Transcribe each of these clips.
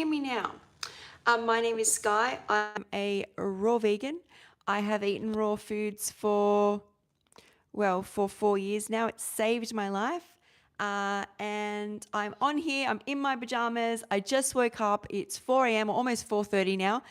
hear me now? My name is Sky. I'm a raw vegan. I have eaten raw foods for 4 years now. It's saved my life. And I'm on here. I'm in my pajamas. I just woke up. It's 4 a.m. or almost 4:30 now.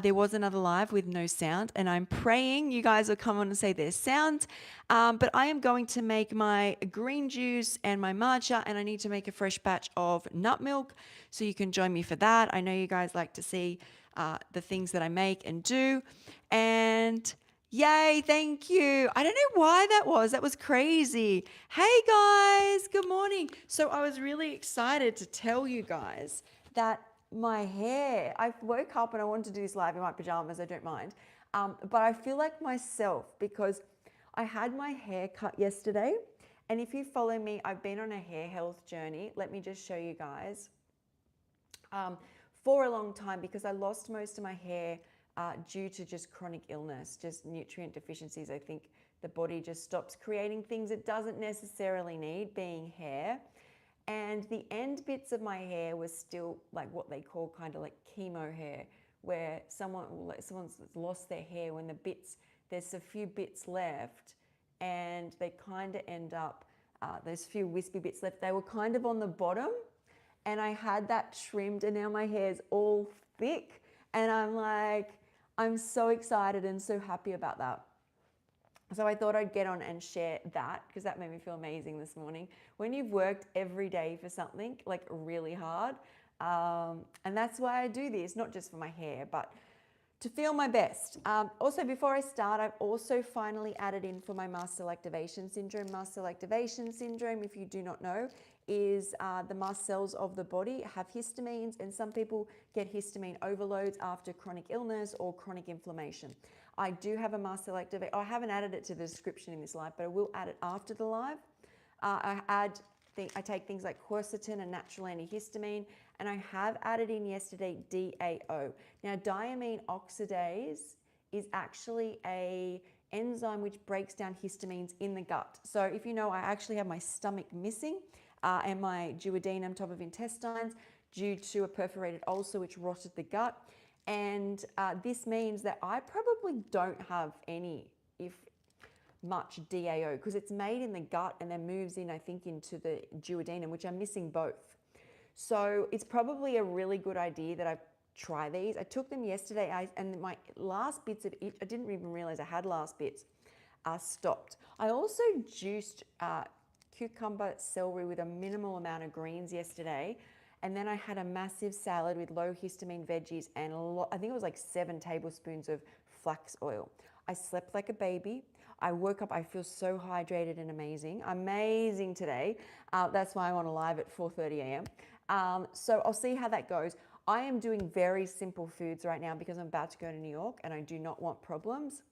There was another live with no sound, and I'm praying you guys will come on and say there's sound. But I am going to make my green juice and my matcha, and I need to make a fresh batch of nut milk. So you can join me for that. I know you guys like to see the things that I make and do. And yay, thank you. I don't know why that was. That was crazy. Hey guys, good morning. So I was really excited to tell you guys that my hair, I woke up and I wanted to do this live in my pajamas, I don't mind. But I feel like myself because I had my hair cut yesterday. And if you follow me, I've been on a hair health journey. Let me just show you guys. For a long time because I lost most of my hair due to just chronic illness, just nutrient deficiencies. I think the body just stops creating things it doesn't necessarily need, being hair. And the end bits of my hair was still like what they call kind of like chemo hair, where someone's lost their hair when there's a few bits left and they kind of end up, there's a few wispy bits left. They were kind of on the bottom and I had that trimmed and now my hair's all thick and I'm so excited and so happy about that. So I thought I'd get on and share that because that made me feel amazing this morning. When you've worked every day for something like really hard, and that's why I do this, not just for my hair, but to feel my best. Also, before I start, I've also finally added in for my mast cell activation syndrome. Mast cell activation syndrome, if you do not know, is the mast cells of the body have histamines, and some people get histamine overloads after chronic illness or chronic inflammation. I do have a mast cell activation. I haven't added it to the description in this live, but I will add it after the live. I take things like quercetin, a natural antihistamine, and I have added in yesterday DAO. Now, diamine oxidase is actually a enzyme which breaks down histamines in the gut. So if you know, I actually have my stomach missing and my duodenum, top of intestines, due to a perforated ulcer which rotted the gut. And this means that I probably don't have any, if much, DAO because it's made in the gut and then moves in, I think, into the duodenum, which I'm missing both. So it's probably a really good idea that I try these. I took them yesterday and my last bits of it, I didn't even realize I had last bits, stopped. I also juiced cucumber, celery with a minimal amount of greens yesterday. And then I had a massive salad with low histamine veggies and I think it was like 7 tablespoons of flax oil. I slept like a baby. I woke up, I feel so hydrated and amazing today. That's why I'm on a live at 4:30 a.m. So I'll see how that goes. I am doing very simple foods right now because I'm about to go to New York and I do not want problems.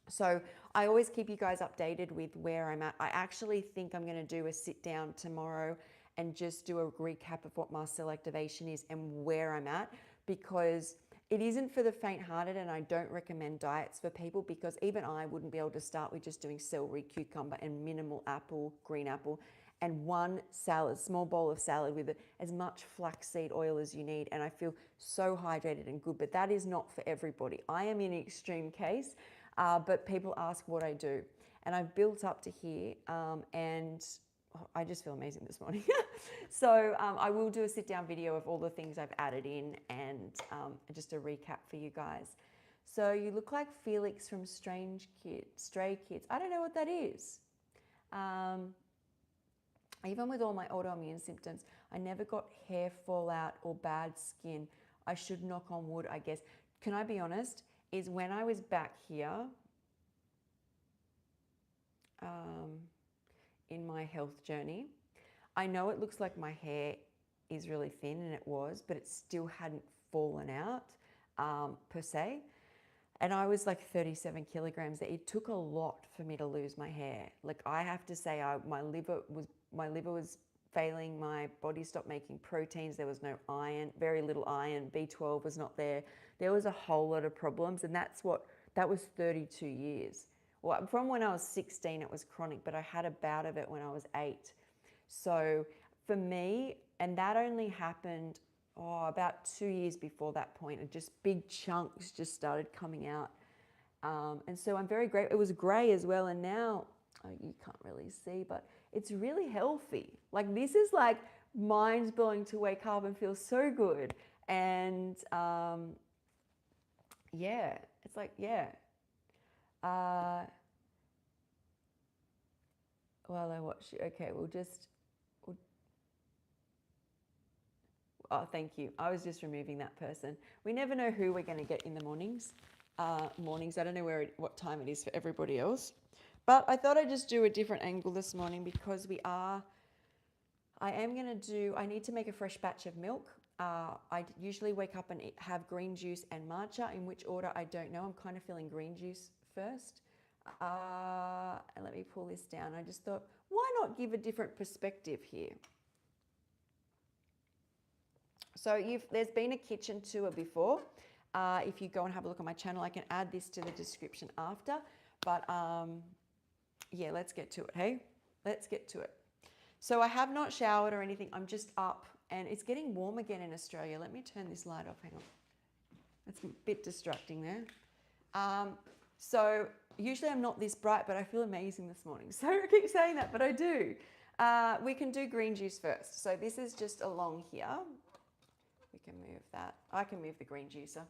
So I always keep you guys updated with where I'm at. I actually think I'm going to do a sit down tomorrow and just do a recap of what mast cell activation is and where I'm at, because it isn't for the faint-hearted and I don't recommend diets for people because even I wouldn't be able to start with just doing celery, cucumber and minimal apple, green apple and one salad, small bowl of salad with as much flaxseed oil as you need, and I feel so hydrated and good, but that is not for everybody. I am in an extreme case, but people ask what I do and I've built up to here and I just feel amazing this morning. So I will do a sit down video of all the things I've added in and just a recap for you guys. So you look like Felix from Stray Kids. I don't know what that is. Even with all my autoimmune symptoms, I never got hair fallout or bad skin. I should knock on wood, I guess. Can I be honest? Is when I was back here, in my health journey, I know it looks like my hair is really thin and it was, but it still hadn't fallen out per se. And I was like 37 kilograms. It took a lot for me to lose my hair. Like I have to say, my liver was failing. My body stopped making proteins. There was no iron, very little iron. B12 was not there. There was a whole lot of problems, and that was 32 years. Well, from when I was 16, it was chronic, but I had a bout of it when I was 8. So for me, and that only happened about 2 years before that point, and just big chunks just started coming out. And so I'm very grateful. It was grey as well, and now you can't really see, but it's really healthy. Like, this is like mind blowing to wake up and feel so good. And yeah, it's like, yeah. While I watch you, okay, oh, thank you. I was just removing that person. We never know who we're going to get in the mornings. I don't know what time it is for everybody else. But I thought I'd just do a different angle this morning because I need to make a fresh batch of milk. I usually wake up and have green juice and matcha. In which order, I don't know. I'm kind of feeling green juice first. And let me pull this down. I just thought, why not give a different perspective here? So there's been a kitchen tour before. If you go and have a look on my channel, I can add this to the description after. But yeah, let's get to it, hey? Let's get to it. So I have not showered or anything. I'm just up, and it's getting warm again in Australia. Let me turn this light off. Hang on. That's a bit distracting there. So usually I'm not this bright, but I feel amazing this morning. So I keep saying that, but I do. We can do green juice first. So this is just along here. We can move that. I can move the green juicer.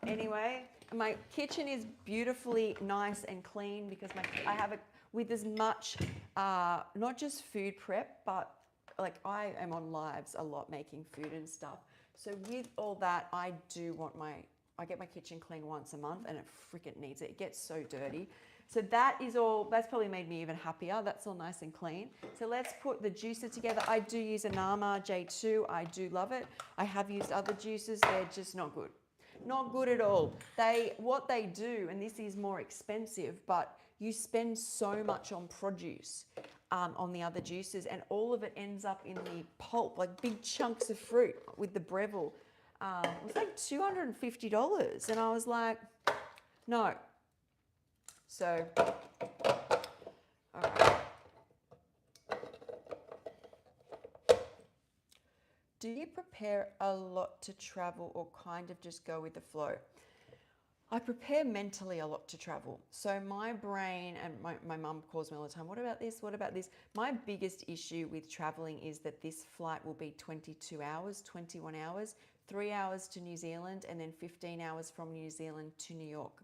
Anyway, my kitchen is beautifully nice and clean because I have it with as much, not just food prep, but like I am on lives a lot making food and stuff. So with all that, I get my kitchen clean once a month, and it freaking needs it. It gets so dirty. So that's probably made me even happier. That's all nice and clean. So let's put the juicer together. I do use a Nama J2. I do love it. I have used other juicers. They're just not good. Not good at all. What they do, and this is more expensive, but you spend so much on produce on the other juices, and all of it ends up in the pulp, like big chunks of fruit with the Breville. It was like $250, and I was like, no. So, all right. Do you prepare a lot to travel or kind of just go with the flow? I prepare mentally a lot to travel. So my brain, and my mum calls me all the time, what about this? What about this? My biggest issue with traveling is that this flight will be 22 hours, 21 hours, 3 hours to New Zealand, and then 15 hours from New Zealand to New York.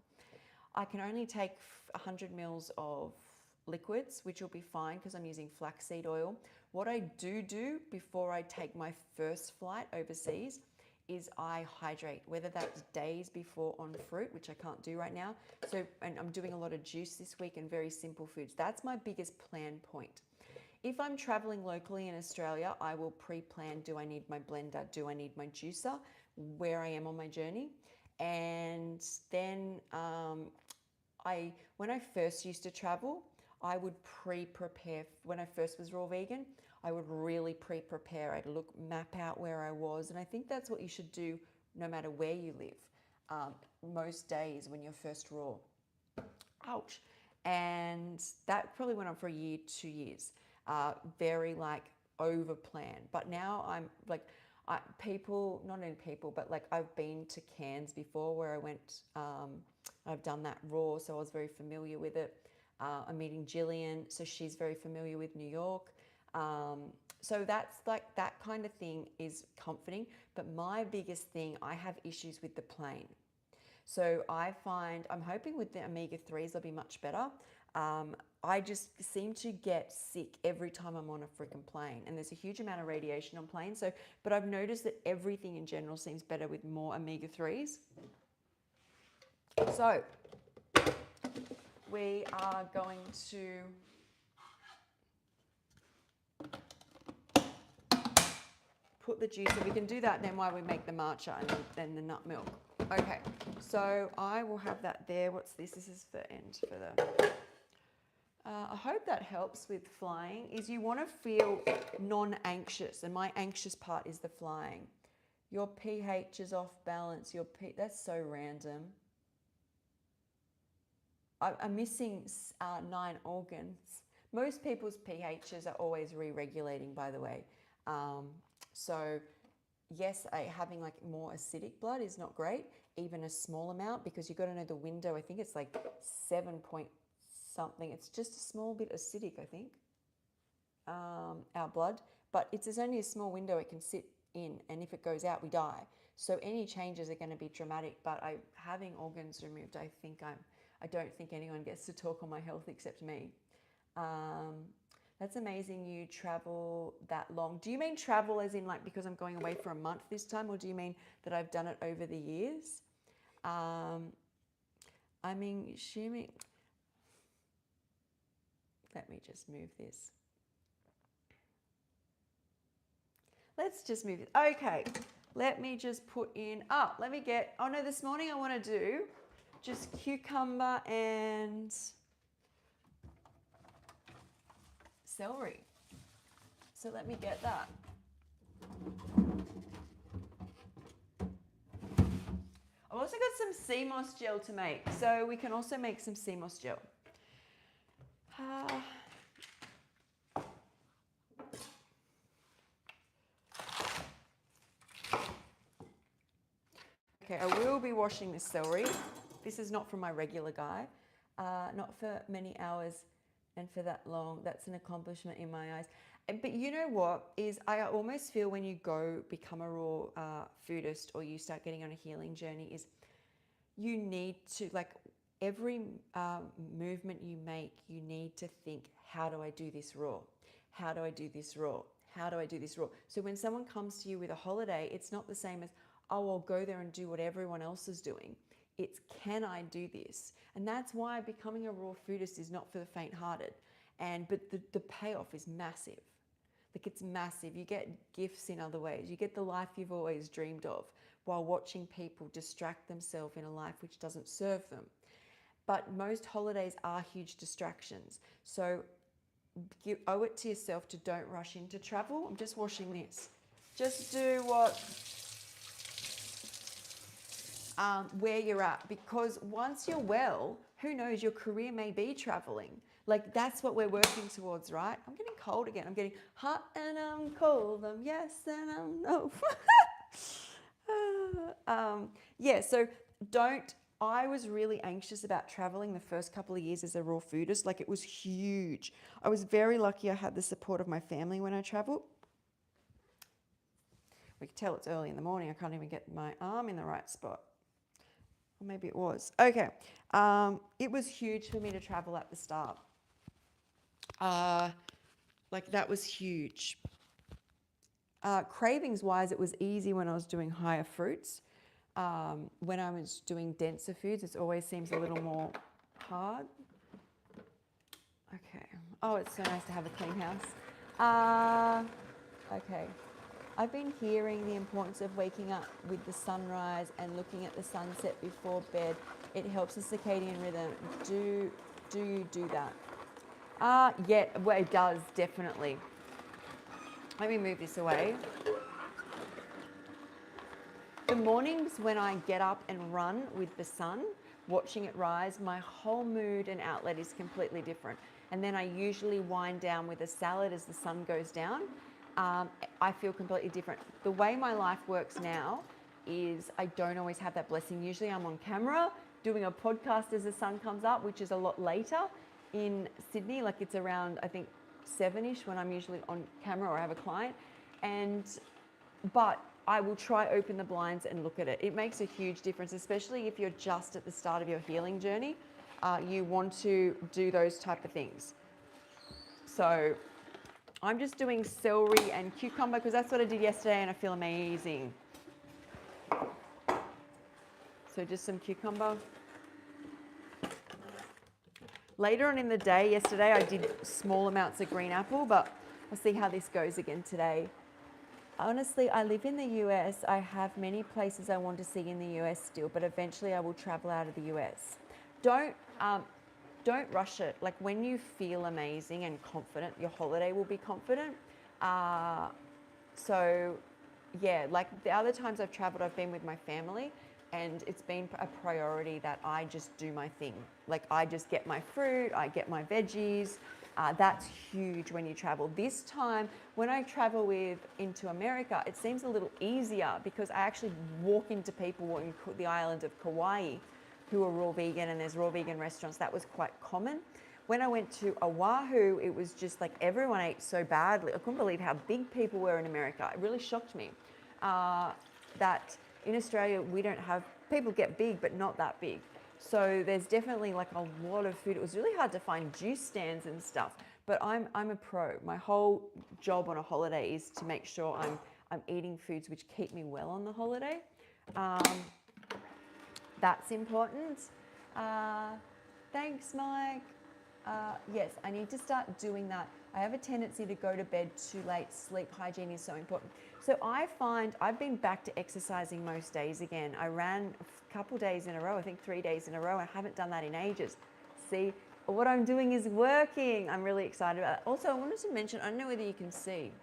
I can only take 100 mils of liquids, which will be fine because I'm using flaxseed oil. What I do before I take my first flight overseas is I hydrate, whether that's days before on fruit, which I can't do right now. And I'm doing a lot of juice this week and very simple foods. That's my biggest plan point. If I'm traveling locally in Australia, I will pre-plan, do I need my blender? Do I need my juicer? Where I am on my journey. And then when I first used to travel, I would pre-prepare. When I first was raw vegan, I would really pre-prepare. I'd map out where I was. And I think that's what you should do no matter where you live, most days when you're first raw. Ouch. And that probably went on for a year, 2 years. Very like over plan. But now I'm like, not only people, but like I've been to Cairns before where I went, I've done that raw, so I was very familiar with it. I'm meeting Jillian, so she's very familiar with New York. So that's like, that kind of thing is comforting. But my biggest thing, I have issues with the plane. So I'm hoping with the omega-3s they'll be much better. I just seem to get sick every time I'm on a freaking plane, and there's a huge amount of radiation on planes. But I've noticed that everything in general seems better with more omega-3s. So we are going to put the juice, and we can do that then while we make the matcha and then the nut milk. Okay, so I will have that there. What's this? This is the end for the... I hope that helps with flying, is you want to feel non-anxious, and my anxious part is the flying. Your pH is off balance. That's so random. I'm missing 9 organs. Most people's pHs are always re-regulating, by the way. So yes, having like more acidic blood is not great, even a small amount, because you've got to know the window. I think it's like 7 point something. It's just a small bit acidic, I think, our blood. But it's only a small window it can sit in, and if it goes out, we die. So any changes are going to be dramatic. But having organs removed, I don't think anyone gets to talk on my health except me. That's amazing you travel that long. Do you mean travel as in like because I'm going away for a month this time, or do you mean that I've done it over the years? I'm assuming, let me just move this. Let's just move it. Okay, let me just put in, let me get, oh no, this morning I want to do just cucumber and celery. So let me get that. I've also got some sea moss gel to make, so we can also make some sea moss gel. Okay, I will be washing this celery. This is not from my regular guy, not for many hours and for that long. That's an accomplishment in my eyes. But you know what is, I almost feel when you go become a raw foodist, or you start getting on a healing journey, is you need to, like, every movement you make, you need to think, how do I do this raw? How do I do this raw? How do I do this raw? So when someone comes to you with a holiday, it's not the same as, oh, I'll go there and do what everyone else is doing. It's, can I do this? And that's why becoming a raw foodist is not for the faint-hearted. But the payoff is massive. Like, it's massive. You get gifts in other ways. You get the life you've always dreamed of while watching people distract themselves in a life which doesn't serve them. But most holidays are huge distractions. So you owe it to yourself to don't rush into travel. I'm just washing this. Just do what, where you're at, because once you're well, who knows, your career may be traveling. Like, that's what we're working towards, right? I'm getting cold again. I'm getting hot and I'm cold. I'm yes and I'm no. Yeah, so I was really anxious about traveling the first couple of years as a raw foodist. Like, it was huge. I was very lucky I had the support of my family when I traveled. We can tell it's early in the morning. I can't even get my arm in the right spot. Or maybe it was. Okay. It was huge for me to travel at the start. Like, that was huge. Cravings wise, it was easy when I was doing higher fruits. When I was doing denser foods, it always seems a little more hard. Okay. Oh, it's so nice to have a clean house. Okay. I've been hearing the importance of waking up with the sunrise and looking at the sunset before bed. It helps the circadian rhythm. Do you do that? Yeah, well, it does, definitely. Let me move this away. The mornings when I get up and run with the sun, watching it rise, my whole mood and outlet is completely different. And then I usually wind down with a salad as the sun goes down. I feel completely different. The way my life works now is I don't always have that blessing. Usually I'm on camera doing a podcast as the sun comes up, which is a lot later in Sydney. Like, it's around, I think, 7-ish when I'm usually on camera or I have a client. But I will try open the blinds and look at it. It makes a huge difference, especially if you're just at the start of your healing journey. You want to do those type of things. So I'm just doing celery and cucumber because that's what I did yesterday and I feel amazing. So just some cucumber. Later on in the day, yesterday I did small amounts of green apple, but I'll see how this goes again today. Honestly, I live in the US. I have many places I want to see in the US still, but eventually I will travel out of the US. Don't rush it. Like, when you feel amazing and confident, your holiday will be confident. So yeah, like the other times I've traveled, I've been with my family, and it's been a priority that I just do my thing. Like, I just get my fruit, I get my veggies, That's huge when you travel. This time, when I travel into America, it seems a little easier because I actually walk into people in the island of Kauai who are raw vegan, and there's raw vegan restaurants. That was quite common. When I went to Oahu, it was just like everyone ate so badly. I couldn't believe how big people were in America. It really shocked me that in Australia, we don't have, people get big, but not that big. So there's definitely like a lot of food. It was really hard to find juice stands and stuff, but I'm a pro. My whole job on a holiday is to make sure I'm eating foods which keep me well on the holiday. That's important. Thanks, Mike. Yes, I need to start doing that. I have a tendency to go to bed too late. Sleep hygiene is so important. So I find I've been back to exercising most days again. I ran a couple days in a row, I think 3 days in a row. I haven't done that in ages. See, what I'm doing is working. I'm really excited about it. Also, I wanted to mention, I don't know whether you can see.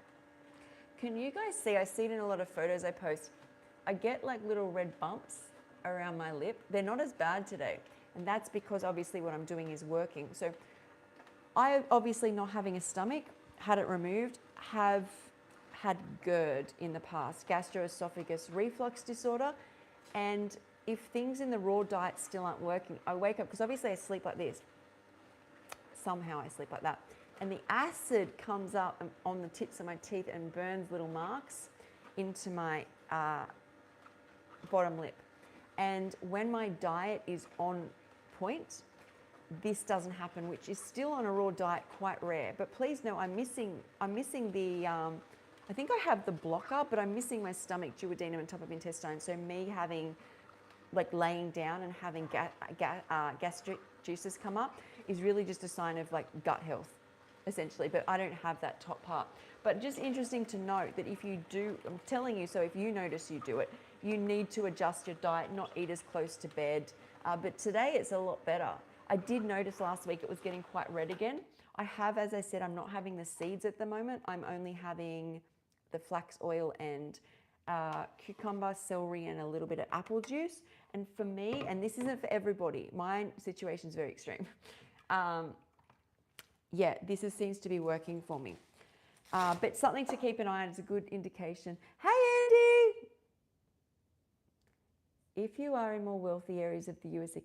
Can you guys see? I see it in a lot of photos I post. I get like little red bumps around my lip. They're not as bad today. And that's because obviously what I'm doing is working. So I obviously, not having a stomach, had it removed, have had GERD in the past, gastroesophagus reflux disorder. And if things in the raw diet still aren't working, I wake up, because obviously I sleep like this. Somehow I sleep like that. And the acid comes up on the tips of my teeth and burns little marks into my bottom lip. And when my diet is on point, this doesn't happen, which is still on a raw diet quite rare. But please know I'm missing the, I think I have the blocker, but I'm missing my stomach, duodenum and top of intestine. So me having, like laying down and having gastric juices come up is really just a sign of like gut health, essentially. But I don't have that top part. But just interesting to note that if you do, I'm telling you, so if you notice you do it, you need to adjust your diet, not eat as close to bed. But today it's a lot better. I did notice last week it was getting quite red again. I have, as I said, I'm not having the seeds at the moment. I'm only having the flax oil and cucumber, celery, and a little bit of apple juice. And for me, and this isn't for everybody, my situation is very extreme. Yeah, seems to be working for me. But something to keep an eye on is a good indication. Hey, Andy! If you are in more wealthy areas of the US,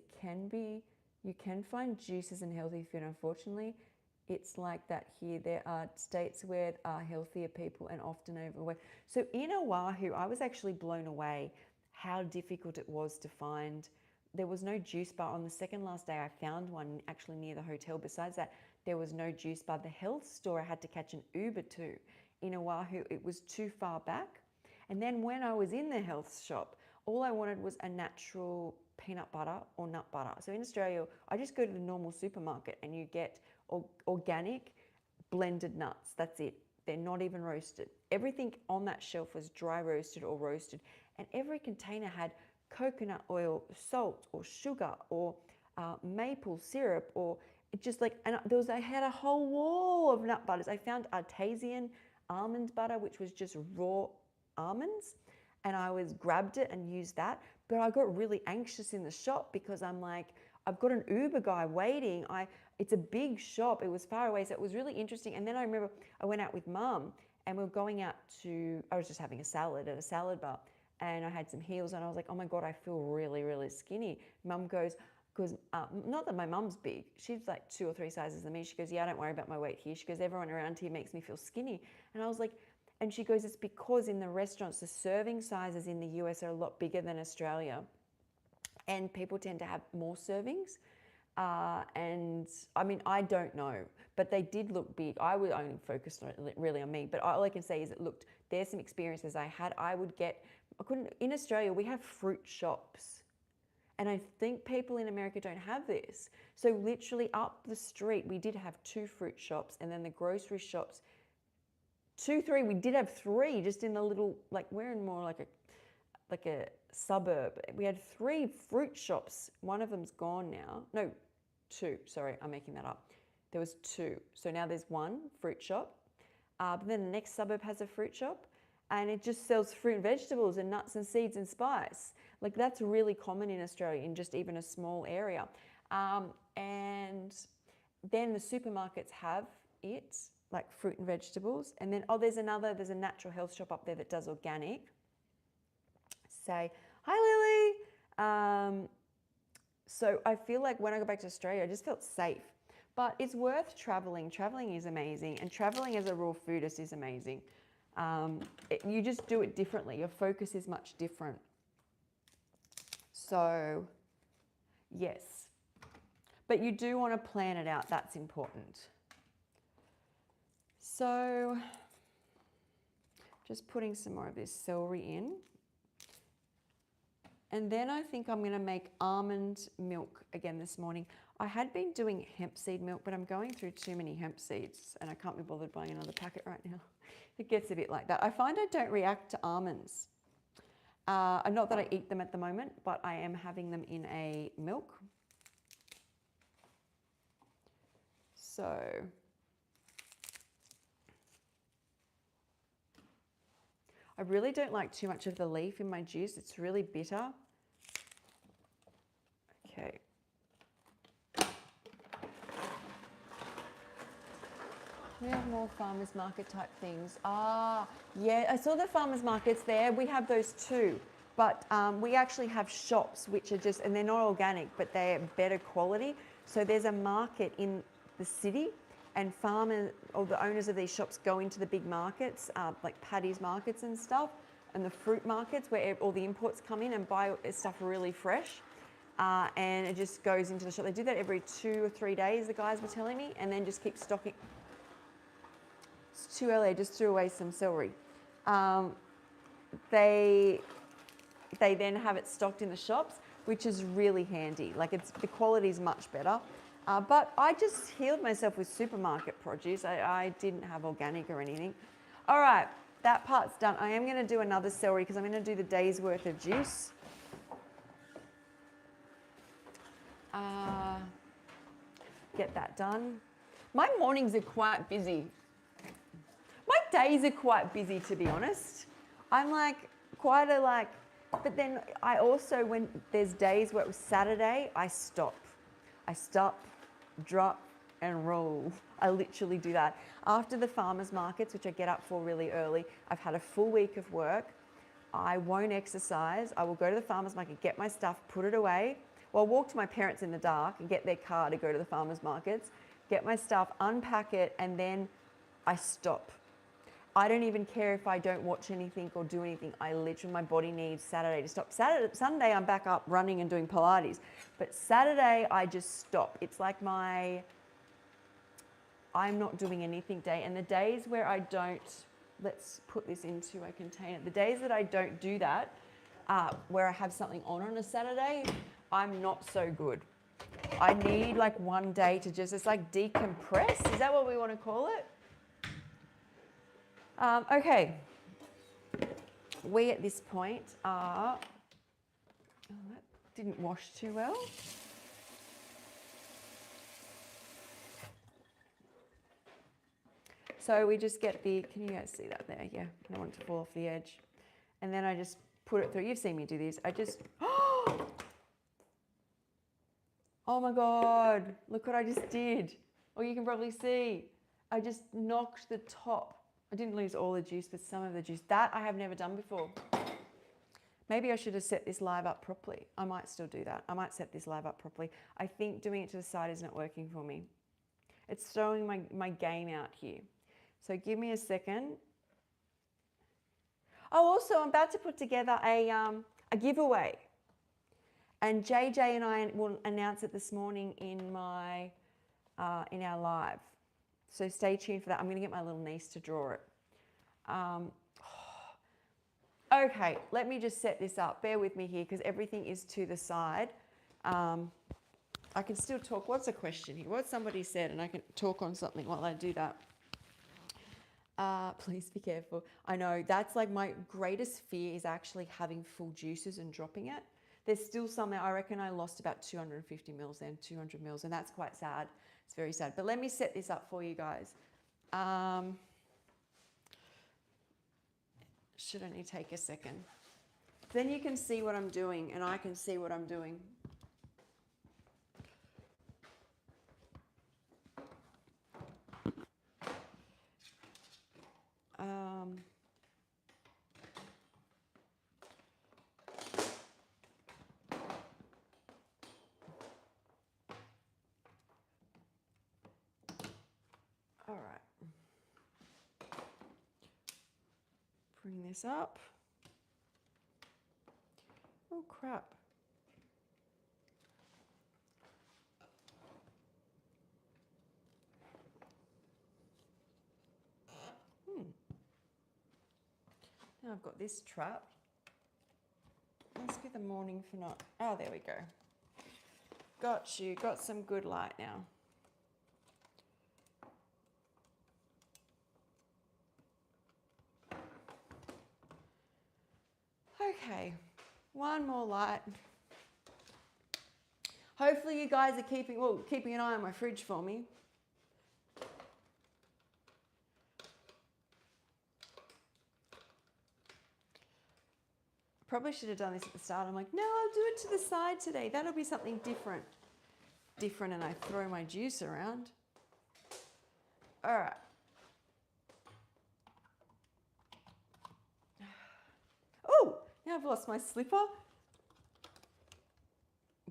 you can find juices and healthy food. Unfortunately, it's like that here. There are states where are healthier people and often overweight. So in Oahu, I was actually blown away how difficult it was to find. There was no juice bar. On the second last day, I found one actually near the hotel. Besides that, there was no juice bar. The health store I had to catch an Uber to. In Oahu, it was too far back. And then when I was in the health shop, all I wanted was a natural peanut butter or nut butter. So in Australia, I just go to the normal supermarket and you get organic blended nuts. That's it. They're not even roasted. Everything on that shelf was dry roasted or roasted. And every container had coconut oil, salt or sugar or maple syrup, or it just like, and I had a whole wall of nut butters. I found artesian almond butter, which was just raw almonds. And I grabbed it and used that. But I got really anxious in the shop because I'm like, I've got an Uber guy waiting. It's a big shop. It was far away. So it was really interesting. And then I remember I went out with Mum and we were going out I was just having a salad at a salad bar. And I had some heels and I was like, oh my God, I feel really, really skinny. Mum goes, because not that my mum's big. She's like 2 or 3 sizes than me. She goes, yeah, don't worry about my weight here. She goes, everyone around here makes me feel skinny. And I was like, and she goes, it's because in the restaurants, the serving sizes in the US are a lot bigger than Australia. And people tend to have more servings. And I mean, I don't know, but they did look big. I was only focused really on me, but all I can say is there's some experiences I had. In Australia, we have fruit shops. And I think people in America don't have this. So literally up the street, we did have 2 fruit shops, and then the grocery shops, 2, 3, we did have 3 just in the little, like we're in more like a suburb. We had 3 fruit shops. One of them's gone now. No, 2, sorry, I'm making that up. There was 2. So now there's 1 fruit shop. But then the next suburb has a fruit shop and it just sells fruit and vegetables and nuts and seeds and spice. Like that's really common in Australia in just even a small area. And then the supermarkets have it, like fruit and vegetables. And then, there's a natural health shop up there that does organic. Say, hi Lily. So I feel like when I go back to Australia, I just felt safe. But it's worth traveling. Traveling is amazing. And traveling as a raw foodist is amazing. You just do it differently. Your focus is much different. So, yes. But you do want to plan it out. That's important. So, just putting some more of this celery in. And then I think I'm going to make almond milk again this morning. I had been doing hemp seed milk, but I'm going through too many hemp seeds and I can't be bothered buying another packet right now. It gets a bit like that. I find I don't react to almonds. Not that I eat them at the moment, but I am having them in a milk. So, I really don't like too much of the leaf in my juice. It's really bitter. Okay. We have more farmers market type things. Yeah, I saw the farmers markets there. We have those too. But we actually have shops which are just, and they're not organic, but they're better quality. So there's a market in the city and farmers or the owners of these shops go into the big markets, like Paddy's markets and stuff, and the fruit markets where all the imports come in and buy stuff really fresh. And it just goes into the shop. They do that every 2 or 3 days, the guys were telling me, and then just keep stocking. It's too early, I just threw away some celery. They then have it stocked in the shops, which is really handy. Like the quality is much better. But I just healed myself with supermarket produce. I didn't have organic or anything. All right, that part's done. I am going to do another celery because I'm going to do the day's worth of juice. Get that done. My mornings are quite busy. My days are quite busy, to be honest. I'm like but then I also, when there's days where it was Saturday, I stop, drop and roll. I literally do that. After the farmers markets, which I get up for really early, I've had a full week of work. I won't exercise. I will go to the farmers market, get my stuff, put it away. Well, I'll walk to my parents in the dark and get their car to go to the farmers markets, get my stuff, unpack it, and then I stop. I don't even care if I don't watch anything or do anything. I literally, my body needs Saturday to stop. Sunday, I'm back up running and doing Pilates. But Saturday, I just stop. It's like I'm not doing anything day. And the days where I don't, let's put this into a container. The days that I don't do that, where I have something on a Saturday, I'm not so good. I need like one day to just, it's like decompress. Is that what we want to call it? Okay. We at this point are, that didn't wash too well. So we just get can you guys see that there? Yeah, I don't want it to fall off the edge. And then I just put it through. You've seen me do this. I just, oh my God, look what I just did. Or you can probably see, I just knocked the top. I didn't lose all the juice, but some of the juice. That I have never done before. Maybe I should have set this live up properly. I might still do that. I might set this live up properly. I think doing it to the side isn't working for me. It's throwing my game out here. So give me a second. Oh, also I'm about to put together a giveaway. And JJ and I will announce it this morning in our live. So stay tuned for that. I'm going to get my little niece to draw it. Okay, let me just set this up. Bear with me here because everything is to the side. I can still talk. What's a question here? What somebody said, and I can talk on something while I do that. Please be careful. I know that's like my greatest fear is actually having full juices and dropping it. There's still some there. I reckon I lost about 250 mils then, 200 mils, and that's quite sad. It's very sad. But let me set this up for you guys. Should only take a second. Then you can see what I'm doing, and I can see what I'm doing. All right. Bring this up. Oh, crap. Now I've got this trap. Must be the morning for not... Oh, there we go. Got you. Got some good light now. Okay, one more light. Hopefully you guys are keeping an eye on my fridge for me. Probably should have done this at the start. I'm like, no, I'll do it to the side today. That'll be something different. And I throw my juice around. All right. Oh, now I've lost my slipper.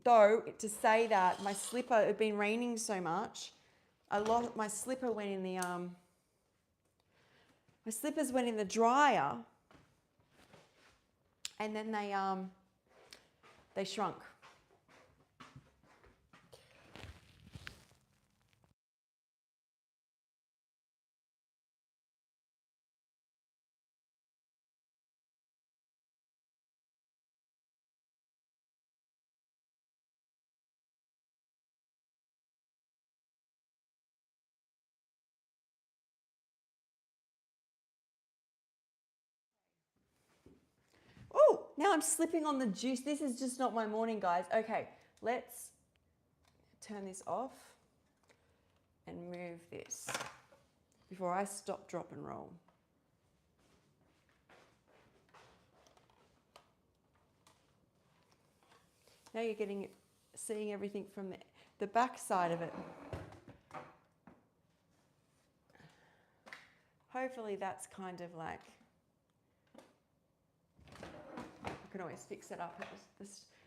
Though, to say that, my slipper, it had been raining so much, my slipper went in the, my slippers went in the dryer, and then they shrunk. Oh, now I'm slipping on the juice. This is just not my morning, guys. Okay, let's turn this off and move this before I stop, drop, and roll. Now you're seeing everything from the back side of it. Hopefully that's kind of like, I can always fix it up.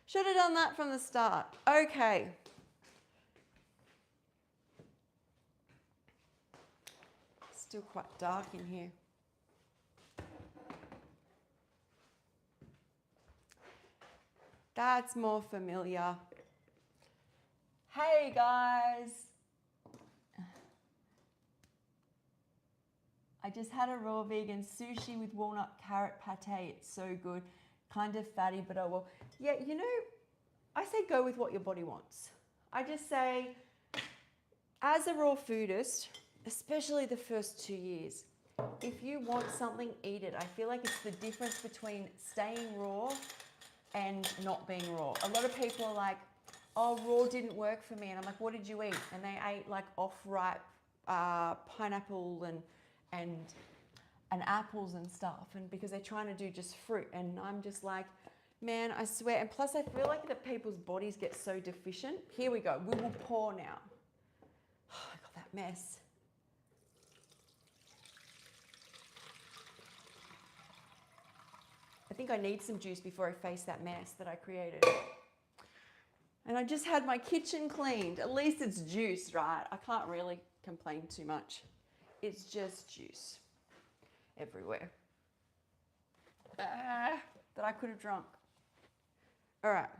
Should have done that from the start. Okay. Still quite dark in here. That's more familiar. Hey guys. I just had a raw vegan sushi with walnut carrot pate. It's so good. Kind of fatty, but oh well. Yeah, you know, I say go with what your body wants. I just say, as a raw foodist, especially the first 2 years, if you want something, eat it. I feel like it's the difference between staying raw and not being raw. A lot of people are like, oh, raw didn't work for me. And I'm like, what did you eat? And they ate like off-ripe pineapple and apples and stuff, and because they're trying to do just fruit, and I'm just like, man, I swear. And plus I feel like that people's bodies get so deficient. Here we go, we will pour now. Oh, I got that mess. I think I need some juice before I face that mess that I created. And I just had my kitchen cleaned. At least it's juice, right? I can't really complain too much. It's just juice everywhere that I could have drunk. All right,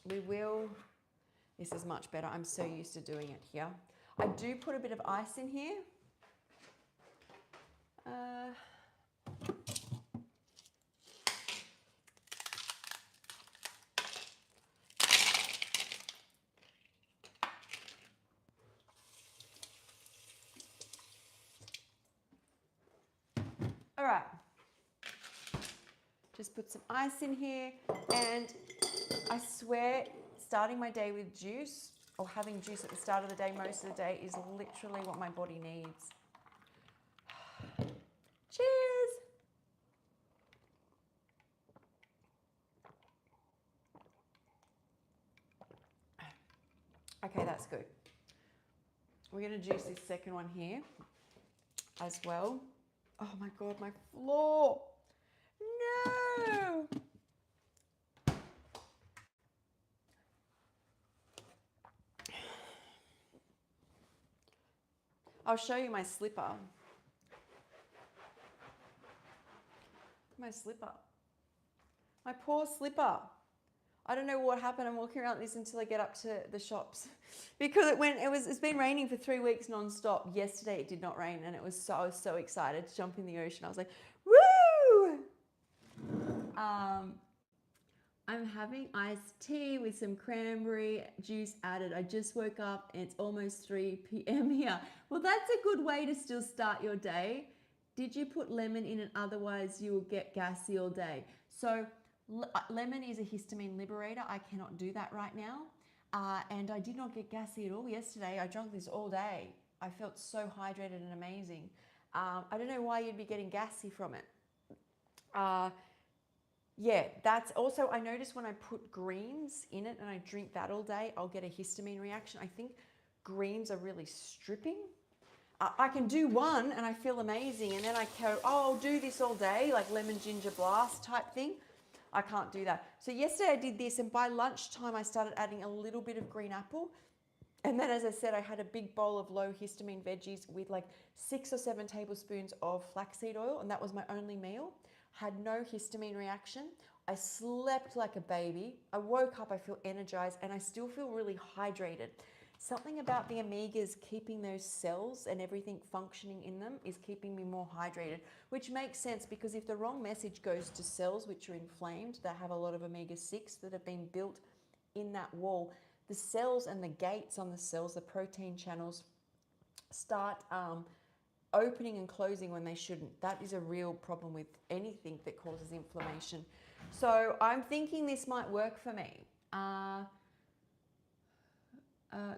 this is much better. I'm so used to doing it here. I do put a bit of ice in here. All right, just put some ice in here, and I swear starting my day with juice or having juice at the start of the day most of the day is literally what my body needs. Cheers. Okay, that's good. We're going to juice this second one here as well. Oh my God, my floor. No. I'll show you my slipper. My slipper. My poor slipper. I don't know what happened. I'm walking around this until I get up to the shops because it's been raining for 3 weeks non-stop. Yesterday it did not rain and I was so excited to jump in the ocean. I was like, woo! I'm having iced tea with some cranberry juice added. I just woke up and it's almost 3 p.m. here. Well, that's a good way to still start your day. Did you put lemon in it? Otherwise you will get gassy all day. So lemon is a histamine liberator. I cannot do that right now. And I did not get gassy at all yesterday. I drank this all day. I felt so hydrated and amazing. I don't know why you'd be getting gassy from it. Yeah, that's also, I notice when I put greens in it and I drink that all day, I'll get a histamine reaction. I think greens are really stripping. I can do one and I feel amazing. And then I go, oh, I'll do this all day, like lemon ginger blast type thing. I can't do that. So yesterday I did this and by lunchtime I started adding a little bit of green apple. And then as I said, I had a big bowl of low histamine veggies with like 6 or 7 tablespoons of flaxseed oil. And that was my only meal. Had no histamine reaction. I slept like a baby. I woke up, I feel energized and I still feel really hydrated. Something about the omegas keeping those cells and everything functioning in them is keeping me more hydrated, which makes sense because if the wrong message goes to cells which are inflamed, that have a lot of omega-6 that have been built in that wall, the cells and the gates on the cells, the protein channels, start opening and closing when they shouldn't. That is a real problem with anything that causes inflammation. So I'm thinking this might work for me.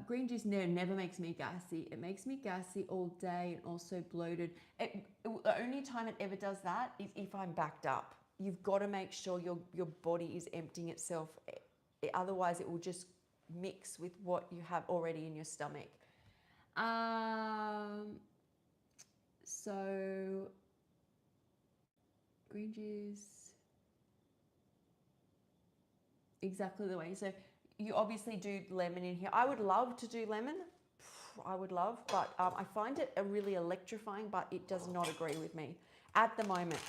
Green juice never makes me gassy. It makes me gassy all day and also bloated. The only time it ever does that is if I'm backed up. You've got to make sure your body is emptying itself. Otherwise, it will just mix with what you have already in your stomach. So, green juice, exactly the way. So you obviously do lemon in here. I would love to do lemon. I would love, but I find it really electrifying, but it does not agree with me at the moment.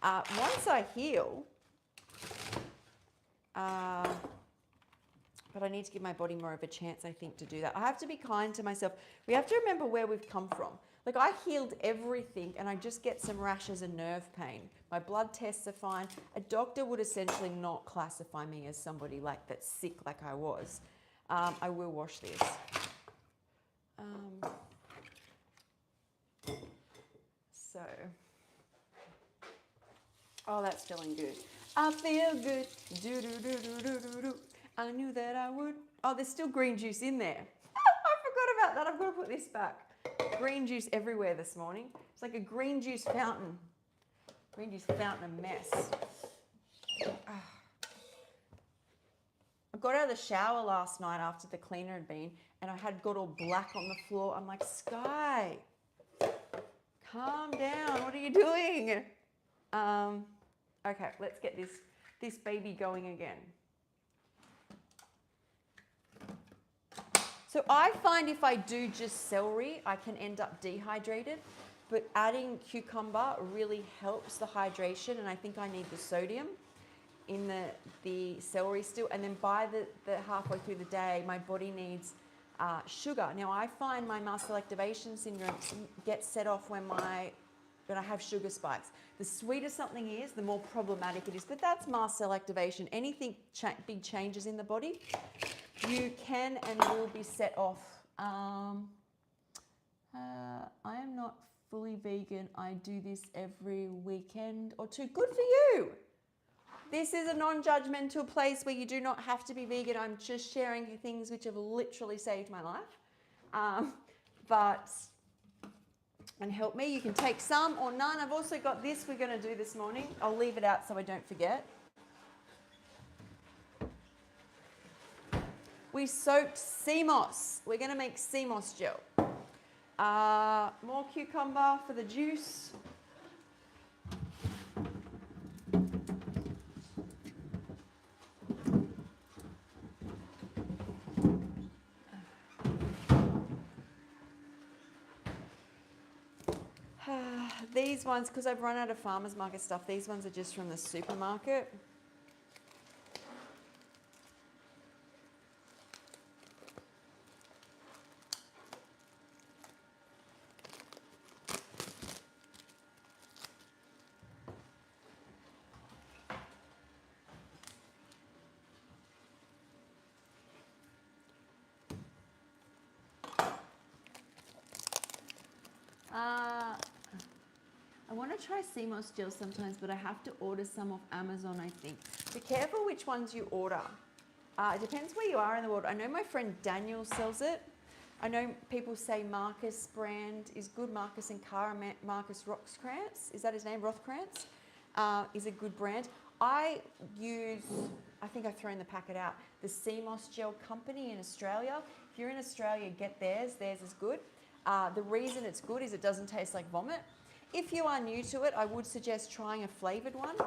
Once I heal, but I need to give my body more of a chance, I think, to do that. I have to be kind to myself. We have to remember where we've come from. Like I healed everything and I just get some rashes and nerve pain. My blood tests are fine. A doctor would essentially not classify me as somebody like that's sick like I was. I will wash this. Oh, that's feeling good. I feel good. Do, do, do, do, do, do, do. I knew that I would. Oh, there's still green juice in there. I forgot about that. I've got to put this back. Green juice everywhere this morning. It's like a green juice fountain. Green juice fountain, a mess. I got out of the shower last night after the cleaner had been and I had got all black on the floor. I'm like, Sky, calm down. What are you doing? Okay, let's get this baby going again. So I find if I do just celery, I can end up dehydrated, but adding cucumber really helps the hydration, and I think I need the sodium in the celery still. And then by the halfway through the day, my body needs sugar. Now I find my mast cell activation syndrome gets set off when I have sugar spikes. The sweeter something is, the more problematic it is. But that's mast cell activation. Anything big changes in the body, you can and will be set off. I am not fully vegan. I do this every weekend or two. Good for you. This is a non-judgmental place where you do not have to be vegan. I'm just sharing things which have literally saved my life. And help me. You can take some or none. I've also got this we're going to do this morning. I'll leave it out so I don't forget. We soaked sea moss. We're going to make sea moss gel. More cucumber for the juice. These ones, because I've run out of farmers market stuff, these ones are just from the supermarket. I want to try sea moss gel sometimes, but I have to order some off Amazon, I think. Be careful which ones you order. It depends where you are in the world. I know my friend Daniel sells it. I know people say Marcus brand is good. Marcus and Cara, Marcus Rothkrantz, is that his name? Rothkrantz is a good brand. I use, I think I've thrown the packet out, the Sea Moss Gel Company in Australia. If you're in Australia, get theirs. Theirs is good. The reason it's good is it doesn't taste like vomit. If you are new to it, I would suggest trying a flavoured one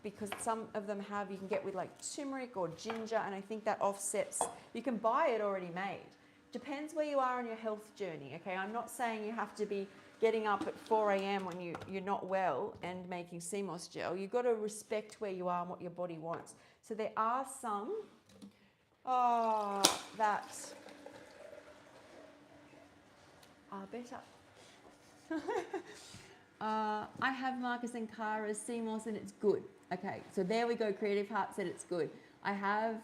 because some of them have, you can get with like turmeric or ginger, and I think that offsets, you can buy it already made. Depends where you are on your health journey, okay? I'm not saying you have to be getting up at 4 a.m. when you're not well and making sea moss gel. You've got to respect where you are and what your body wants. So there are some that are better. I have Marcus and Cara's sea moss and it's good. Okay, so there we go. Creative Heart said it's good. I have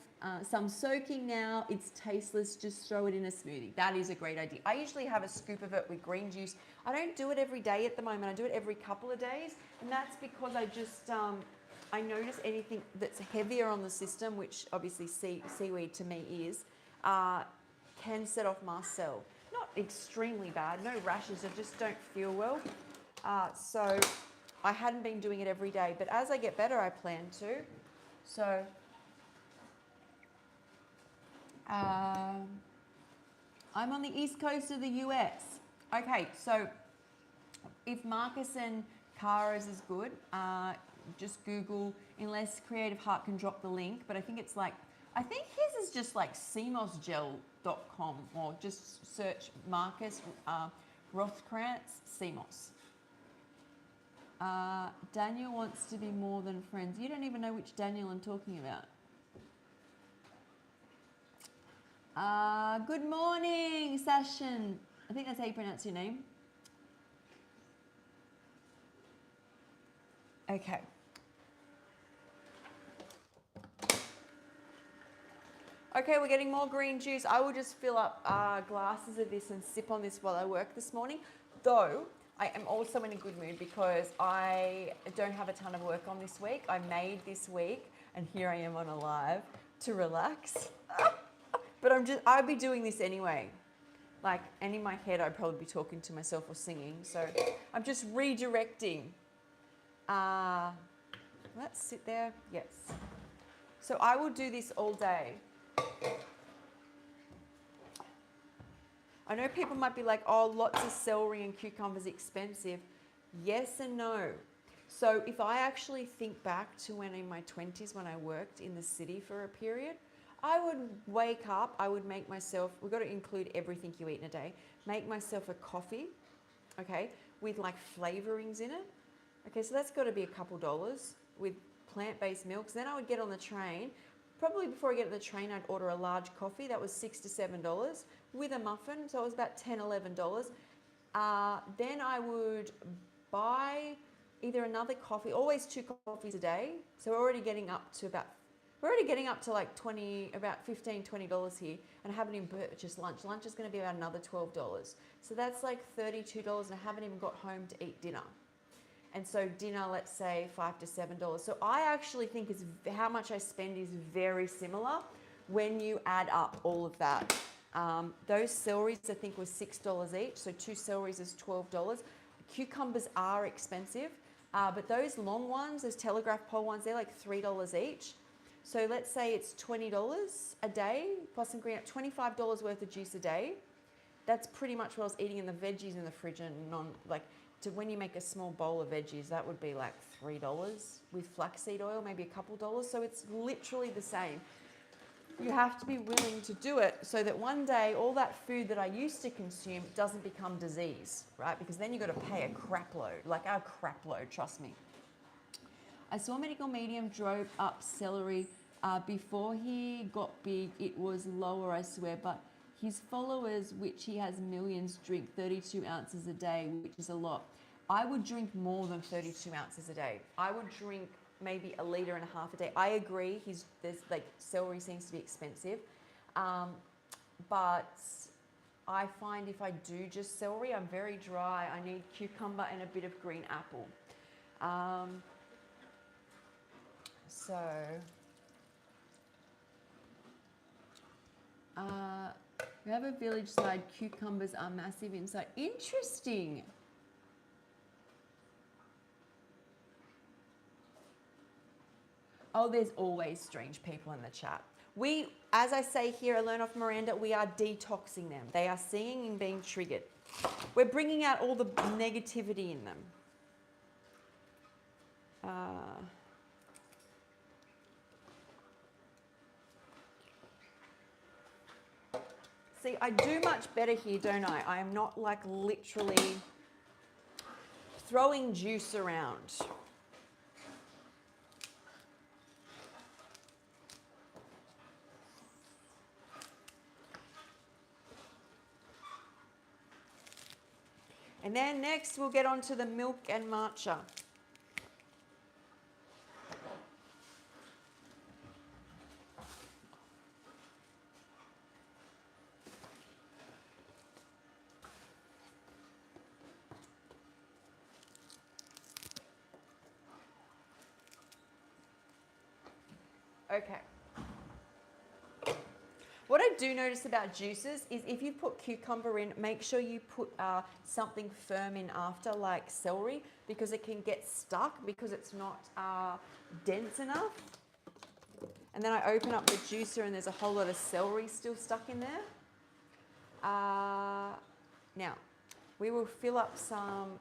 some soaking now. It's tasteless. Just throw it in a smoothie. That is a great idea. I usually have a scoop of it with green juice. I don't do it every day at the moment. I do it every couple of days, and that's because I just I notice anything that's heavier on the system, which obviously seaweed to me is, can set off mast cell. Not extremely bad, no rashes, I just don't feel well. So I hadn't been doing it every day, but as I get better, I plan to. So I'm on the east coast of the US. Okay, so if Marcus and Cara's is good, just Google, unless Creative Heart can drop the link, but I think it's like, I think his is just like seamossgel.com, or just search Marcus Rothkrantz sea moss. Daniel wants to be more than friends. You don't even know which Daniel I'm talking about. Good morning, Sashin. I think that's how you pronounce your name. Okay. Okay, we're getting more green juice. I will just fill up glasses of this and sip on this while I work this morning. Though, I am also in a good mood because I don't have a ton of work on this week. I made this week, and here I am on a live to relax. But I'd be doing this anyway. Like, and in my head, I'd probably be talking to myself or singing. So I'm just redirecting. Let's sit there. Yes. So I will do this all day. I know people might be like, oh, lots of celery and cucumbers expensive. Yes and no. So if I actually think back to when in my 20s when I worked in the city for a period, I would wake up, I would make myself, we've got to include everything you eat in a day, make myself a coffee, okay, with like flavorings in it. Okay, so that's got to be a couple dollars with plant-based milks. Then I would get on the train. Probably before I get on the train, I'd order a large coffee. That was $6 to $7 with a muffin. So it was about $10, $11. Then I would buy either another coffee, always 2 coffees a day. So we're already getting up to like about $15, $20 here. And I haven't even purchased lunch. Lunch is going to be about another $12. So that's like $32, and I haven't even got home to eat dinner. And so dinner, let's say $5 to $7. So I actually think how much I spend is very similar when you add up all of that. Those celeries I think was $6 each. So 2 celeries is $12. Cucumbers are expensive, but those long ones, those telegraph pole ones, they're like $3 each. So let's say it's $20 a day plus some green, $25 worth of juice a day. That's pretty much what I was eating in the veggies in the fridge, and when you make a small bowl of veggies, that would be like $3 with flaxseed oil, maybe a couple dollars. So it's literally the same. You have to be willing to do it so that one day all that food that I used to consume doesn't become disease, right? Because then you've got to pay a crap load, like a crap load, trust me. I saw Medical Medium drove up celery. Before he got big, it was lower, I swear, but his followers, which he has millions, drink 32 ounces a day, which is a lot. I would drink more than 32 ounces a day. I would drink maybe 1.5 liters a day. I agree, there's like celery seems to be expensive, but I find if I do just celery, I'm very dry. I need cucumber and a bit of green apple. So, we have a village side, cucumbers are massive inside. Interesting. Oh, there's always strange people in the chat. We, as I say here, I learn off Miranda, we are detoxing them. They are seeing and being triggered. We're bringing out all the negativity in them. See, I do much better here, don't I? I am not like literally throwing juice around. And then next we'll get on to the milk and matcha. Okay. What I do notice about juices is if you put cucumber in, make sure you put something firm in after, like celery, because it can get stuck because it's not dense enough. And then I open up the juicer and there's a whole lot of celery still stuck in there. Now, we will fill up some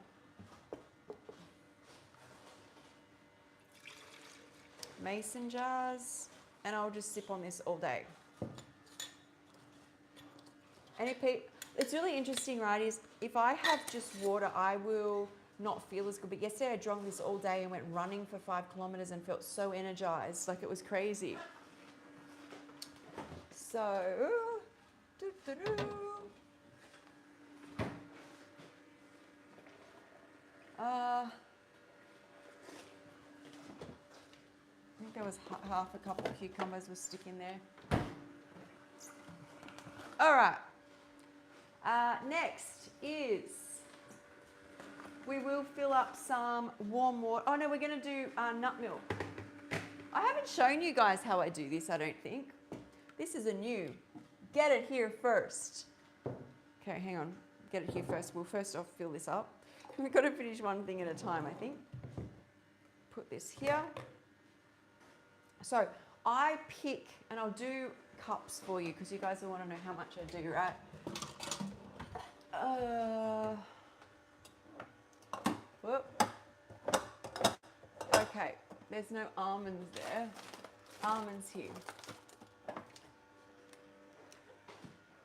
mason jars and I'll just sip on this all day. And it's really interesting, right, is if I have just water, I will not feel as good. But yesterday I drank this all day and went running for 5 kilometers and felt so energized, like it was crazy. So, I think there was half a cup of cucumbers was sticking there. All right. Next is we will fill up some warm water. Oh no, we're going to do nut milk. I haven't shown you guys how I do this, I don't think. This is a new. Get it here first. Okay, hang on. Get it here first. We'll first off fill this up. We've got to finish one thing at a time, I think. Put this here. So I pick, and I'll do cups for you because you guys will want to know how much I do, right? Whoop. Okay, there's no almonds there. Almonds here.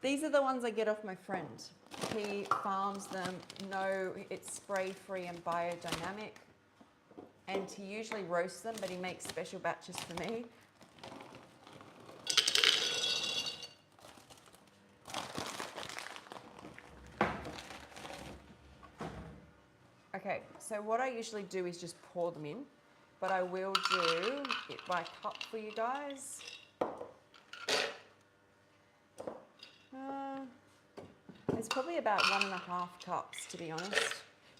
These are the ones I get off my friend. He farms them. No, it's spray-free and biodynamic. And he usually roasts them, but he makes special batches for me. Okay, so what I usually do is just pour them in, but I will do it by cup for you guys. It's probably about 1.5 cups, to be honest.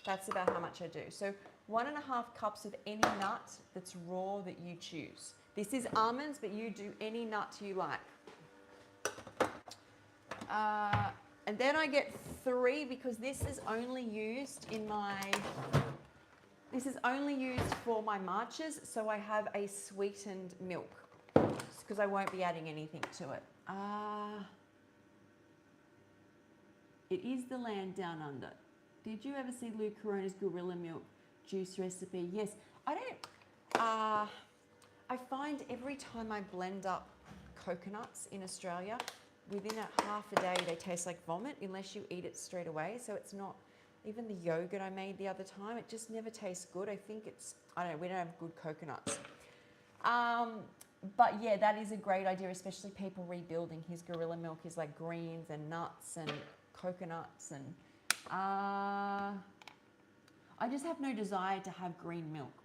That's about how much I do. So 1.5 cups of any nut that's raw that you choose. This is almonds, but you do any nut you like. And then I get 3 because this is only used for my matchas, so I have a sweetened milk because I won't be adding anything to it. It is the land down under. Did you ever see Lou Corona's gorilla milk juice recipe? Yes. I find every time I blend up coconuts in Australia, within a half a day they taste like vomit unless you eat it straight away. So it's not, even the yogurt I made the other time, it just never tastes good. I think it's, I don't know, we don't have good coconuts. But yeah, that is a great idea, especially people rebuilding. His gorilla milk is like greens and nuts and coconuts, and I just have no desire to have green milk.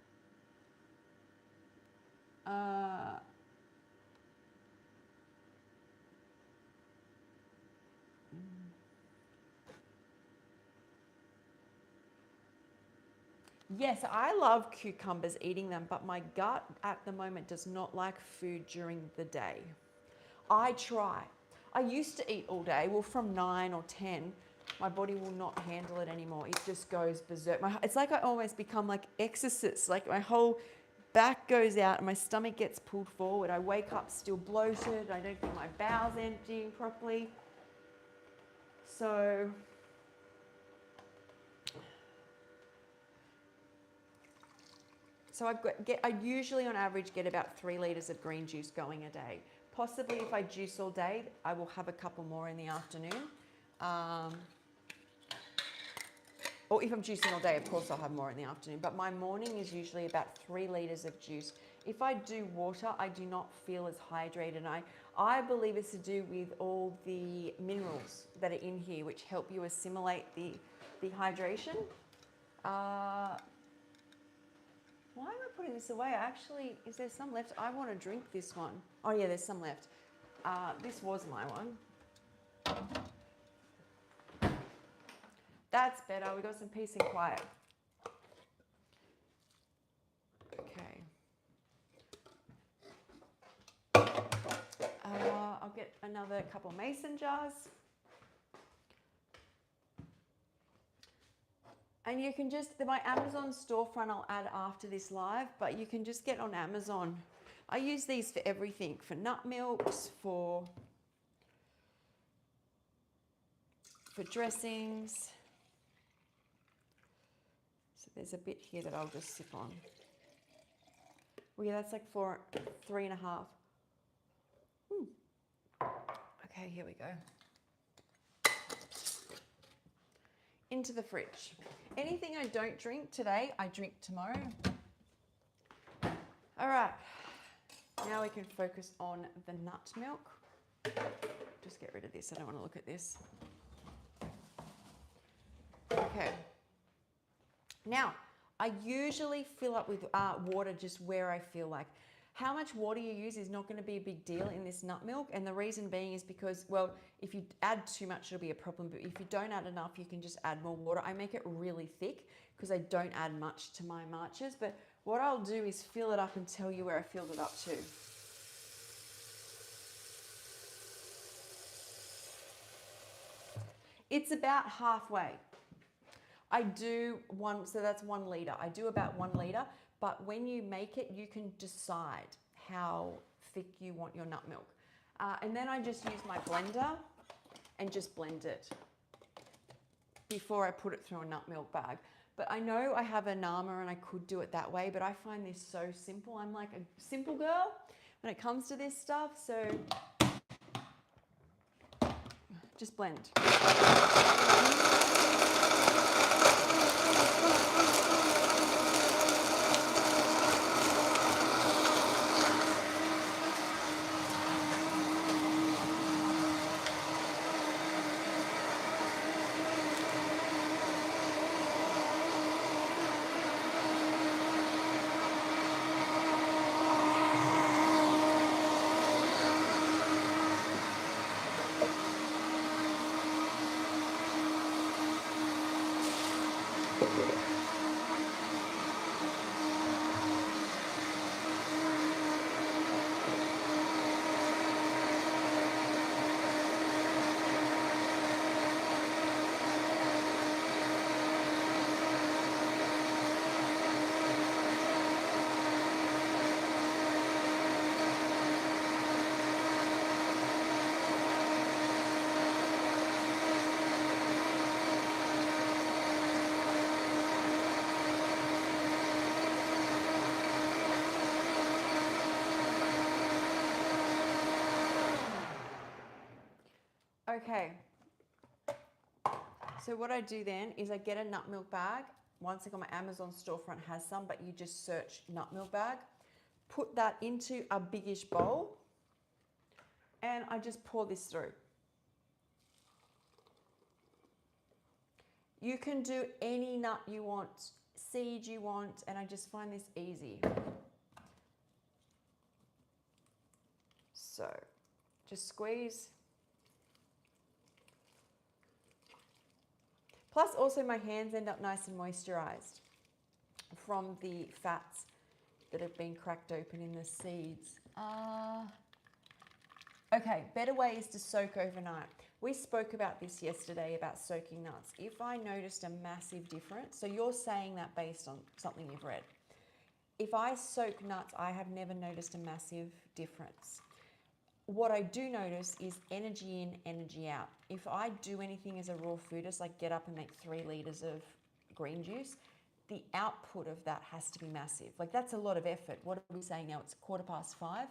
Yes, I love cucumbers, eating them, but my gut at the moment does not like food during the day. I try. I used to eat all day. Well, from 9 or 10, my body will not handle it anymore. It just goes berserk. It's like I almost become like exorcist. Like my whole back goes out and my stomach gets pulled forward. I wake up still bloated. I don't feel my bowels emptying properly. So I usually on average get about 3 litres of green juice going a day. Possibly if I juice all day, I will have a couple more in the afternoon. Or if I'm juicing all day, of course I'll have more in the afternoon. But my morning is usually about 3 litres of juice. If I do water, I do not feel as hydrated. I believe it's to do with all the minerals that are in here, which help you assimilate the hydration. Why am I putting this away? Actually, is there some left? I want to drink this one. Oh yeah, there's some left. This was my one. That's better. We got some peace and quiet. Okay. I'll get another couple mason jars. And you can just, my Amazon storefront I'll add after this live, but you can just get on Amazon. I use these for everything, for nut milks, for dressings. So there's a bit here that I'll just sip on. Well, yeah, that's like 3.5. Okay, here we go. Into the fridge. Anything I don't drink today, I drink tomorrow. All right, now we can focus on the nut milk. Just get rid of this, I don't want to look at this. Okay. Now, I usually fill up with water just where I feel like. How much water you use is not going to be a big deal in this nut milk, and the reason being is because, well, if you add too much, it'll be a problem, but if you don't add enough, you can just add more water. I make it really thick because I don't add much to my matchas, but what I'll do is fill it up and tell you where I filled it up to. It's about halfway. I do one, so that's 1 litre. I do about 1 litre. But when you make it, you can decide how thick you want your nut milk. And then I just use my blender and just blend it before I put it through a nut milk bag. But I know I have a Nama and I could do it that way, but I find this so simple. I'm like a simple girl when it comes to this stuff, so just blend. Okay. So what I do then is I get a nut milk bag. Once again, my Amazon storefront has some, but you just search nut milk bag. Put that into a biggish bowl, and I just pour this through. You can do any nut you want, seed you want, and I just find this easy. So just squeeze. Plus also my hands end up nice and moisturized from the fats that have been cracked open in the seeds. Okay, better way is to soak overnight. We spoke about this yesterday about soaking nuts. If I noticed a massive difference, so you're saying that based on something you've read. If I soak nuts, I have never noticed a massive difference. What I do notice is energy in, energy out. If I do anything as a raw foodist, like get up and make 3 liters of green juice, the output of that has to be massive. Like that's a lot of effort. What are we saying now? It's 5:15.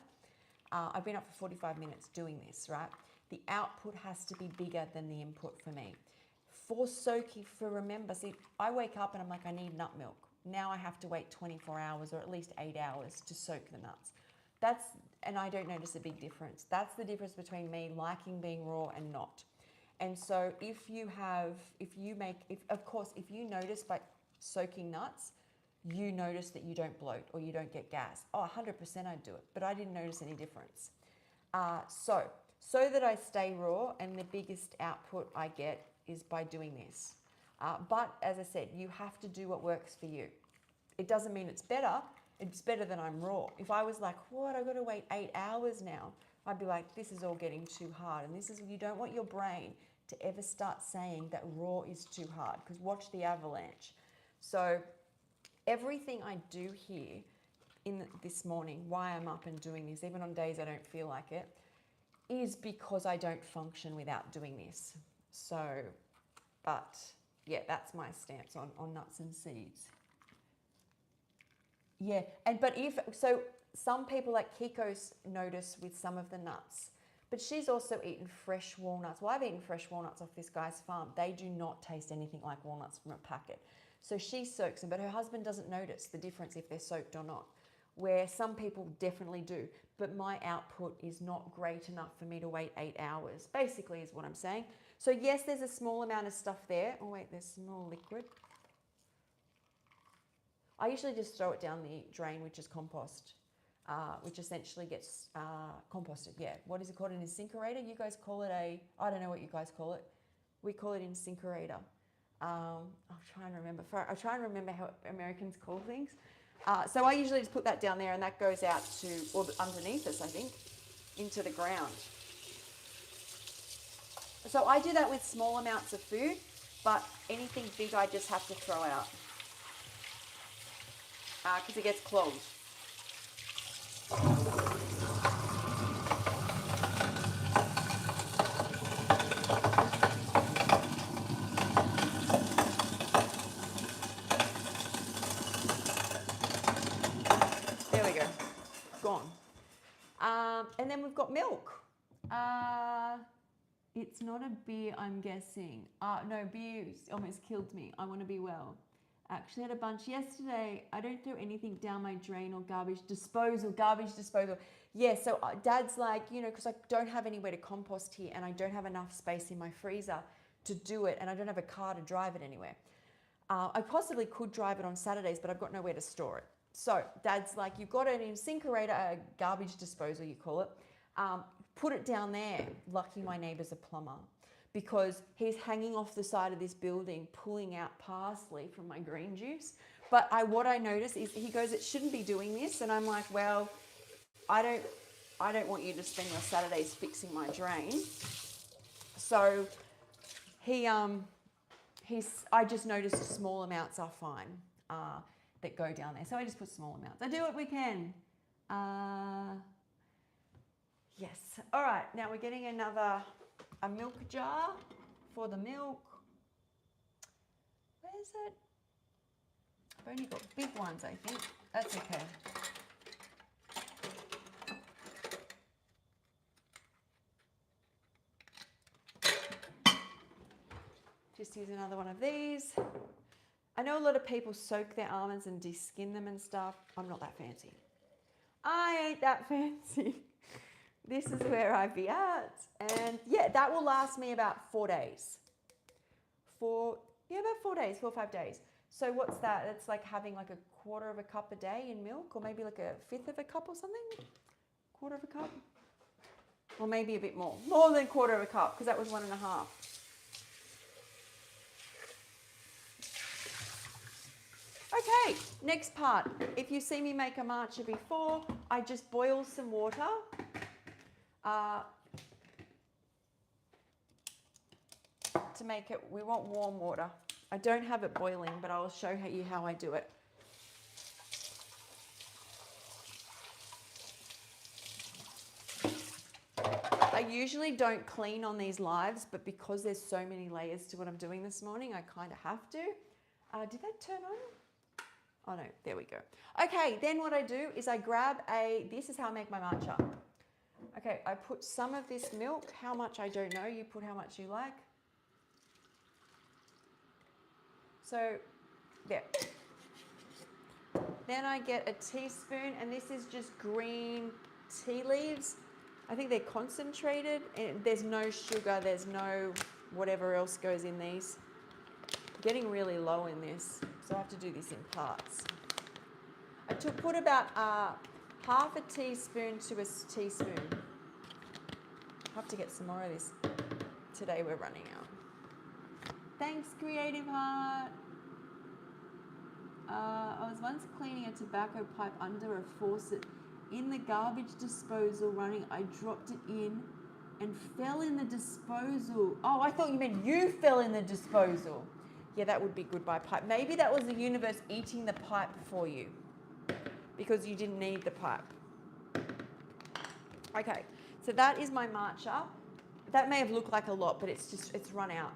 I've been up for 45 minutes doing this, right? The output has to be bigger than the input for me. For soaking, remember, see, I wake up and I'm like, I need nut milk. Now I have to wait 24 hours or at least 8 hours to soak the nuts. And I don't notice a big difference. That's the difference between me liking being raw and not. And so if you notice by soaking nuts, you notice that you don't bloat or you don't get gas. Oh, 100% I'd do it, but I didn't notice any difference. So that I stay raw, and the biggest output I get is by doing this. But as I said, you have to do what works for you. It doesn't mean it's better. It's better than I'm raw. If I was like, what, I've got to wait 8 hours now, I'd be like, this is all getting too hard. And you don't want your brain to ever start saying that raw is too hard, because watch the avalanche. So everything I do here this morning, why I'm up and doing this, even on days I don't feel like it, is because I don't function without doing this. So, but yeah, that's my stance on nuts and seeds. Yeah, so some people like Kiko's notice with some of the nuts, but she's also eaten fresh walnuts. Well, I've eaten fresh walnuts off this guy's farm. They do not taste anything like walnuts from a packet. So she soaks them, but her husband doesn't notice the difference if they're soaked or not, where some people definitely do. But my output is not great enough for me to wait 8 hours, basically is what I'm saying. So yes, there's a small amount of stuff there. Oh wait, there's some more liquid. I usually just throw it down the drain, which is compost, which essentially gets composted. Yeah, what is it called? An incinerator? You guys call it I don't know what you guys call it. We call it incinerator. I'll try and remember how Americans call things. So I usually just put that down there, and that goes out or underneath us, I think, into the ground. So I do that with small amounts of food, but anything big I just have to throw out. Because it gets clogged. There we go. Gone. And then we've got milk. It's not a beer, I'm guessing. No, beer almost killed me. I want to be well. Actually had a bunch yesterday. I don't throw anything down my drain or garbage disposal. Yeah, so Dad's like, because I don't have anywhere to compost here, and I don't have enough space in my freezer to do it, and I don't have a car to drive it anywhere. I possibly could drive it on Saturdays, but I've got nowhere to store it. So Dad's like, you've got an incinerator, a garbage disposal, you call it. Put it down there. Lucky my neighbour's a plumber, because he's hanging off the side of this building, pulling out parsley from my green juice. But what I notice is he goes, it shouldn't be doing this. And I'm like, well, I don't want you to spend your Saturdays fixing my drain. So I just noticed small amounts are fine that go down there. So I just put small amounts. I do what we can. Yes. All right. Now we're getting a milk jar for the milk. Where is it? I've only got big ones, I think. That's okay. Just use another one of these. I know a lot of people soak their almonds and de-skin them and stuff. I'm not that fancy. I ain't that fancy. This is where I be at. And yeah, that will last me about 4 days. About 4 days, 4 or 5 days. So what's that? It's like having like a quarter of a cup a day in milk, or maybe like a fifth of a cup or something. Quarter of a cup. Or maybe a bit more. More than a quarter of a cup, because that was 1.5. Okay, next part. If you see me make a matcha before, I just boil some water. To make it, we want warm water. I don't have it boiling, but I'll show you how I do it. I usually don't clean on these lives, but because there's so many layers to what I'm doing this morning, I kind of have to. Did that turn on? Oh no, there we go. Okay, then what I do is I grab this is how I make my matcha. Okay, I put some of this milk, how much I don't know, you put how much you like. So, there. Then I get a teaspoon, and this is just green tea leaves. I think they're concentrated, and there's no sugar, there's no whatever else goes in these. I'm getting really low in this, so I have to do this in parts. I put about half a teaspoon to a teaspoon. I have to get some more of this. Today we're running out. Thanks, Creative Heart. I was once cleaning a tobacco pipe under a faucet in the garbage disposal running. I dropped it in and fell in the disposal. Oh, I thought you meant you fell in the disposal. Yeah, that would be goodbye pipe. Maybe that was the universe eating the pipe for you because you didn't need the pipe. Okay, so that is my matcha. That may have looked like a lot, but it's run out.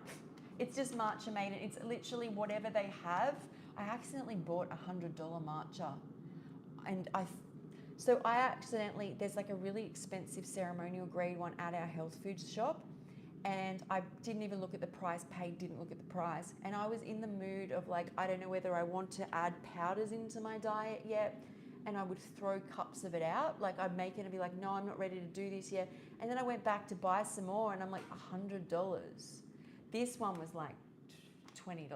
It's just matcha made, and it's literally whatever they have. I accidentally bought a $100 matcha, and there's like a really expensive ceremonial grade one at our health foods shop, and I didn't even look at the price, didn't look at the price, and I was in the mood of like, I don't know whether I want to add powders into my diet yet, and I would throw cups of it out. Like I'd make it and be like, no, I'm not ready to do this yet. And then I went back to buy some more, and I'm like, $100. This one was like $20,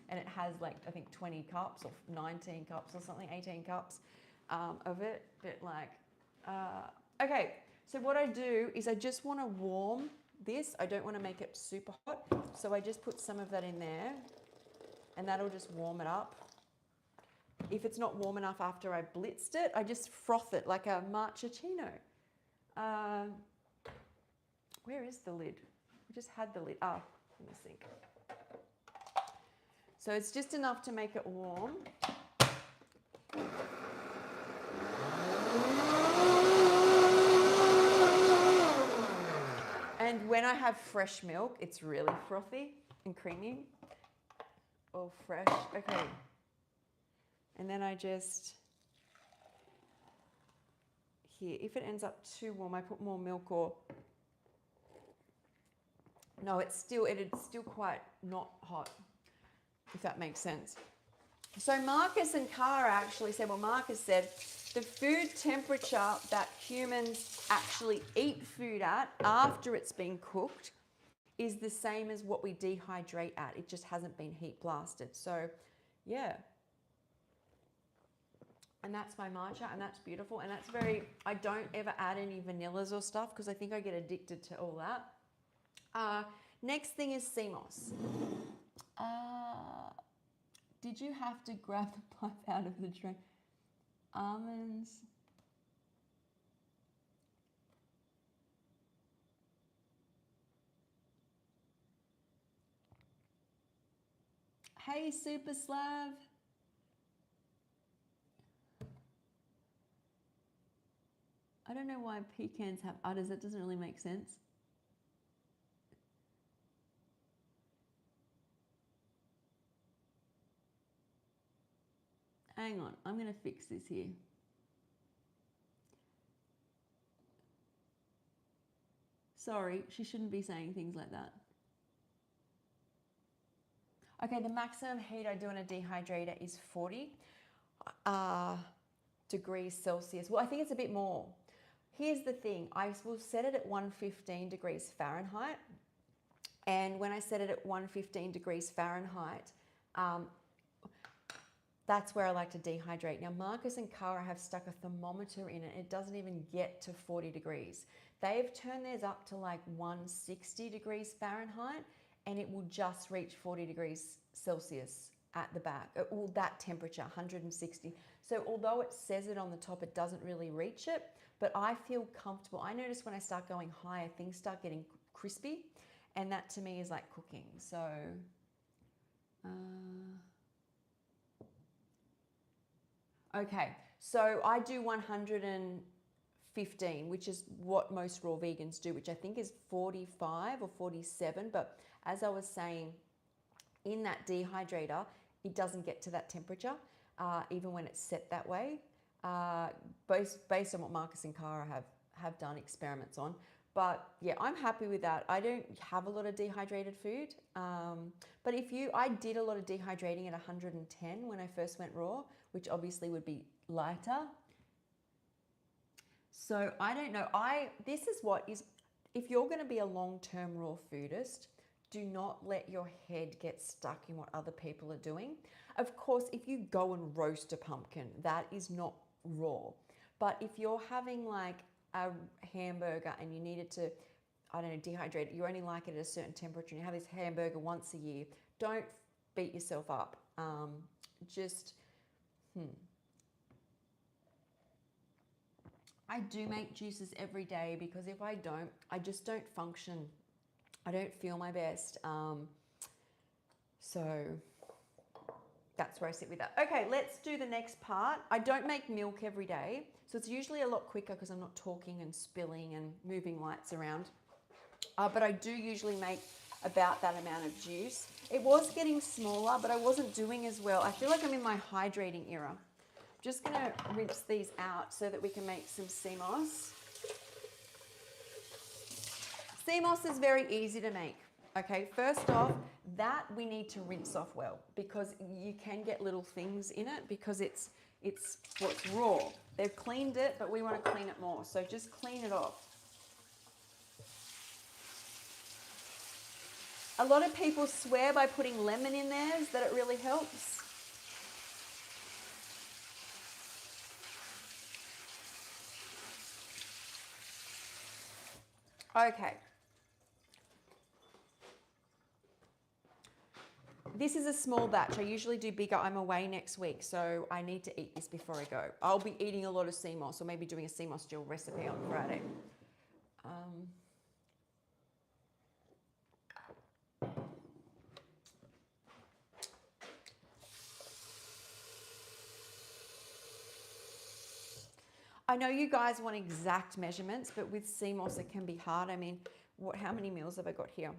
and it has like, I think 20 cups or 19 cups or something, 18 cups of it. But like, okay, so what I do is I just want to warm this. I don't want to make it super hot. So I just put some of that in there, and that'll just warm it up. If it's not warm enough after I blitzed it, I just froth it like a matcha-chino. Where is the lid? I just had the lid. Oh, in the sink. So it's just enough to make it warm. And when I have fresh milk, it's really frothy and creamy. All fresh. Okay. And then I just, here, if it ends up too warm, I put more milk, or, no, it's still quite not hot, if that makes sense. So Marcus and Cara actually said, well, Marcus said, the food temperature that humans actually eat food at after it's been cooked is the same as what we dehydrate at. It just hasn't been heat blasted. So, yeah. And that's my matcha, and that's beautiful, and that's I don't ever add any vanillas or stuff because I think I get addicted to all that. Next thing is sea moss. Did you have to grab the pipe out of the tray? Almonds. Hey, Super Slav. I don't know why pecans have udders. That doesn't really make sense. Hang on, I'm going to fix this here. Sorry, she shouldn't be saying things like that. Okay, the maximum heat I do in a dehydrator is 40 degrees Celsius. Well, I think it's a bit more. Here's the thing, I will set it at 115 degrees Fahrenheit. And when I set it at 115 degrees Fahrenheit, that's where I like to dehydrate. Now, Marcus and Cara have stuck a thermometer in it. It doesn't even get to 40 degrees. They've turned theirs up to like 160 degrees Fahrenheit, and it will just reach 40 degrees Celsius at the back. Well, that temperature, 160. So although it says it on the top, it doesn't really reach it, but I feel comfortable. I notice when I start going higher, things start getting crispy, and that to me is like cooking. So, okay, so I do 115, which is what most raw vegans do, which I think is 45 or 47. But as I was saying, in that dehydrator, it doesn't get to that temperature, even when it's set that way, based on what Marcus and Cara have done experiments on. But yeah, I'm happy with that. I don't have a lot of dehydrated food. But I did a lot of dehydrating at 110 when I first went raw, which obviously would be lighter. So I don't know. This is what is, if you're going to be a long-term raw foodist, do not let your head get stuck in what other people are doing. Of course, if you go and roast a pumpkin, that is not raw. But if you're having like a hamburger and you need it to, I don't know, dehydrate it, you only like it at a certain temperature and you have this hamburger once a year, don't beat yourself up. I do make juices every day because if I don't, I just don't function. I don't feel my best. So that's where I sit with that. Okay, let's do the next part. I don't make milk every day, so it's usually a lot quicker because I'm not talking and spilling and moving lights around. But I do usually make about that amount of juice. It was getting smaller, but I wasn't doing as well. I feel like I'm in my hydrating era. I'm just gonna rinse these out so that we can make some sea moss. Sea moss is very easy to make. Okay, first off, that we need to rinse off well because you can get little things in it because it's what's raw. They've cleaned it, but we want to clean it more. So just clean it off. A lot of people swear by putting lemon in theirs that it really helps. Okay. This is a small batch. I usually do bigger. I'm away next week, so I need to eat this before I go. I'll be eating a lot of sea moss or maybe doing a sea moss dill recipe on Friday. I know you guys want exact measurements, but with sea moss it can be hard. I mean, how many mils have I got here?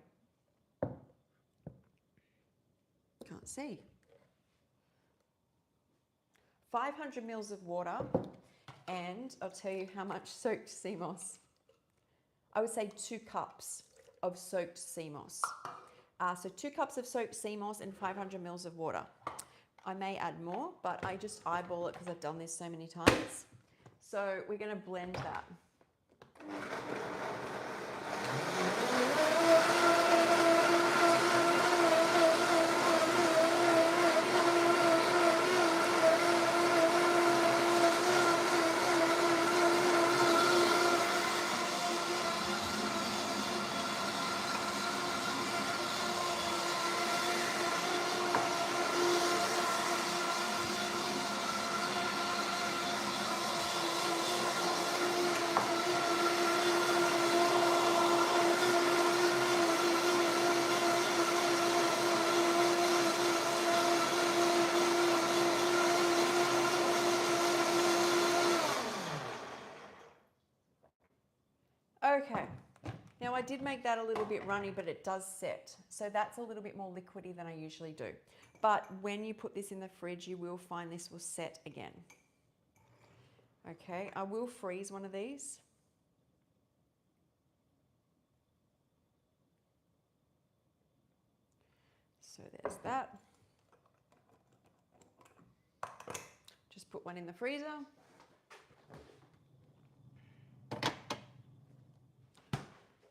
Can't see. 500 mils of water, and I'll tell you how much soaked sea moss. I would say 2 cups of soaked sea moss. So 2 cups of soaked sea moss and 500 mils of water. I may add more, but I just eyeball it because I've done this so many times. So we're going to blend that. Okay, now I did make that a little bit runny, but it does set. So that's a little bit more liquidy than I usually do. But when you put this in the fridge, you will find this will set again. Okay, I will freeze one of these. So there's that. Just put one in the freezer.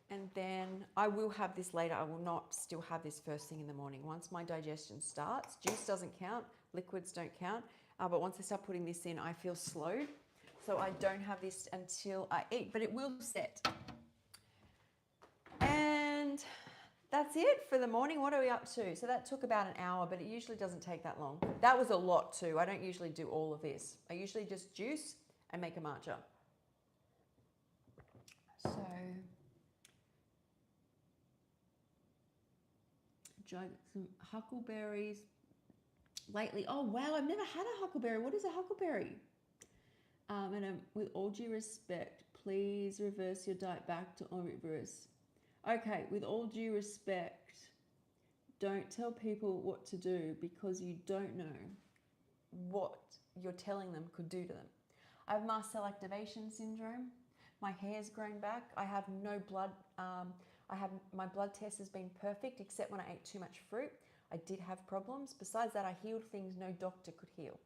And then I will have this later. I will not still have this first thing in the morning. Once my digestion starts, juice doesn't count, liquids don't count. But once I start putting this in, I feel slowed. So I don't have this until I eat, but it will set. And that's it for the morning. What are we up to? So that took about an hour, but it usually doesn't take that long. That was a lot too. I don't usually do all of this. I usually just juice and make a matcha. So, some huckleberries lately. Oh wow, I've never had a huckleberry. What is a huckleberry? And with all due respect, please reverse your diet back to omnivorous. Okay, with all due respect, don't tell people what to do because you don't know what you're telling them could do to them. I have mast cell activation syndrome. My hair's grown back. I have no blood. My blood test has been perfect except when I ate too much fruit. I did have problems. Besides that, I healed things no doctor could heal.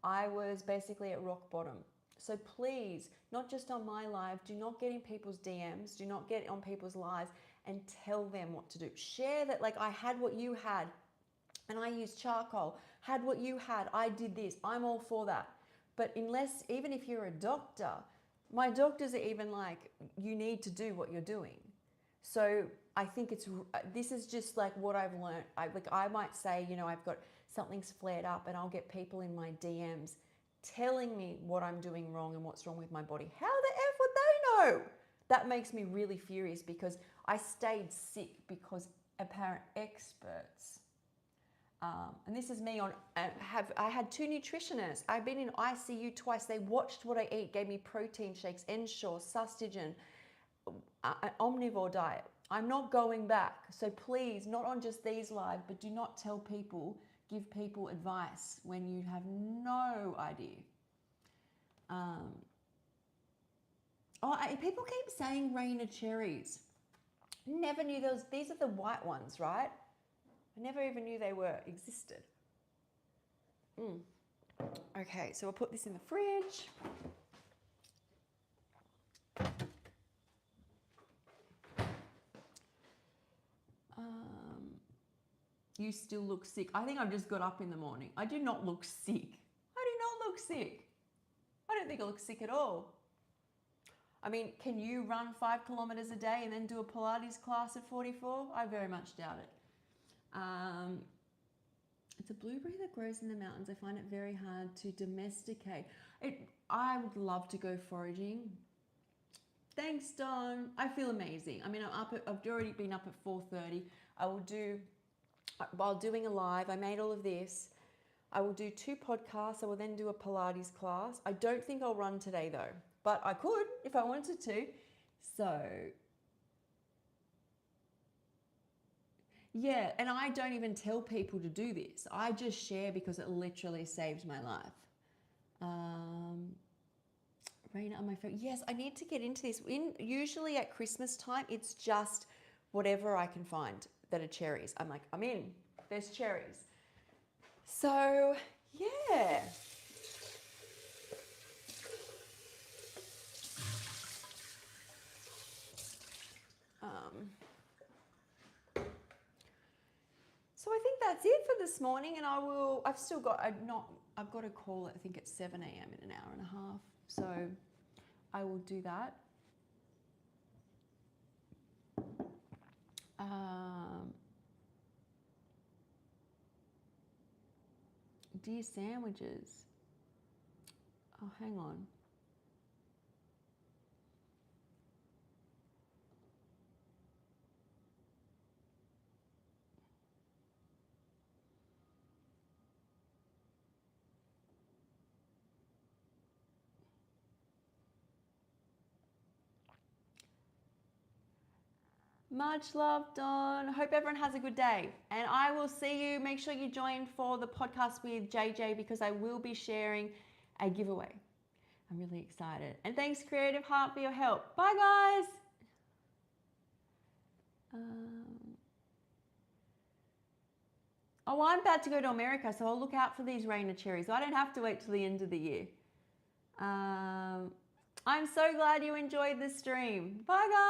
I was basically at rock bottom. So please, not just on my live, do not get in people's DMs, do not get on people's lives and tell them what to do. Share that, like, I had what you had and I used charcoal, had what you had, I did this, I'm all for that. But even if you're a doctor, my doctors are even like, you need to do what you're doing. So I think this is just like what I've learned. I might say, I've got something's flared up and I'll get people in my DMs telling me what I'm doing wrong and what's wrong with my body. How the F would they know? That makes me really furious because I stayed sick because apparent experts, and this is me I had 2 nutritionists. I've been in ICU twice. They watched what I eat, gave me protein shakes, Ensure, Sustagen, an omnivore diet. I'm not going back. So please, not on just these live, but do not tell people, give people advice when you have no idea. People keep saying rain of cherries. Never knew those. These are the white ones, right? I never even knew they existed. Okay, so I'll put this in the fridge. You still look sick. I think I've just got up in the morning. I do not look sick. I do not look sick. I don't think I look sick at all. I mean, can you run 5 kilometers a day and then do a Pilates class at 44? I very much doubt it. It's a blueberry that grows in the mountains. I find it very hard to domesticate. I would love to go foraging. Thanks, Don. I feel amazing. I mean, I've already been up at 4:30. I will do, while doing a live, I made all of this. I will do 2 podcasts. I will then do a Pilates class. I don't think I'll run today though, but I could if I wanted to. So yeah, and I don't even tell people to do this. I just share because it literally saved my life. Raina on my phone. Yes, I need to get into this. Usually at Christmas time, it's just whatever I can find that are cherries. I'm like, I'm in. There's cherries. So yeah. So I think that's it for this morning, and I've got a call I think at 7 a.m. in an hour and a half. So I will do that. Dear sandwiches. Oh, hang on. Much love, Don. Hope everyone has a good day. And I will see you. Make sure you join for the podcast with JJ because I will be sharing a giveaway. I'm really excited. And thanks, Creative Heart, for your help. Bye, guys. Oh, I'm about to go to America, so I'll look out for these Rainer cherries. I don't have to wait till the end of the year. I'm so glad you enjoyed the stream. Bye, guys.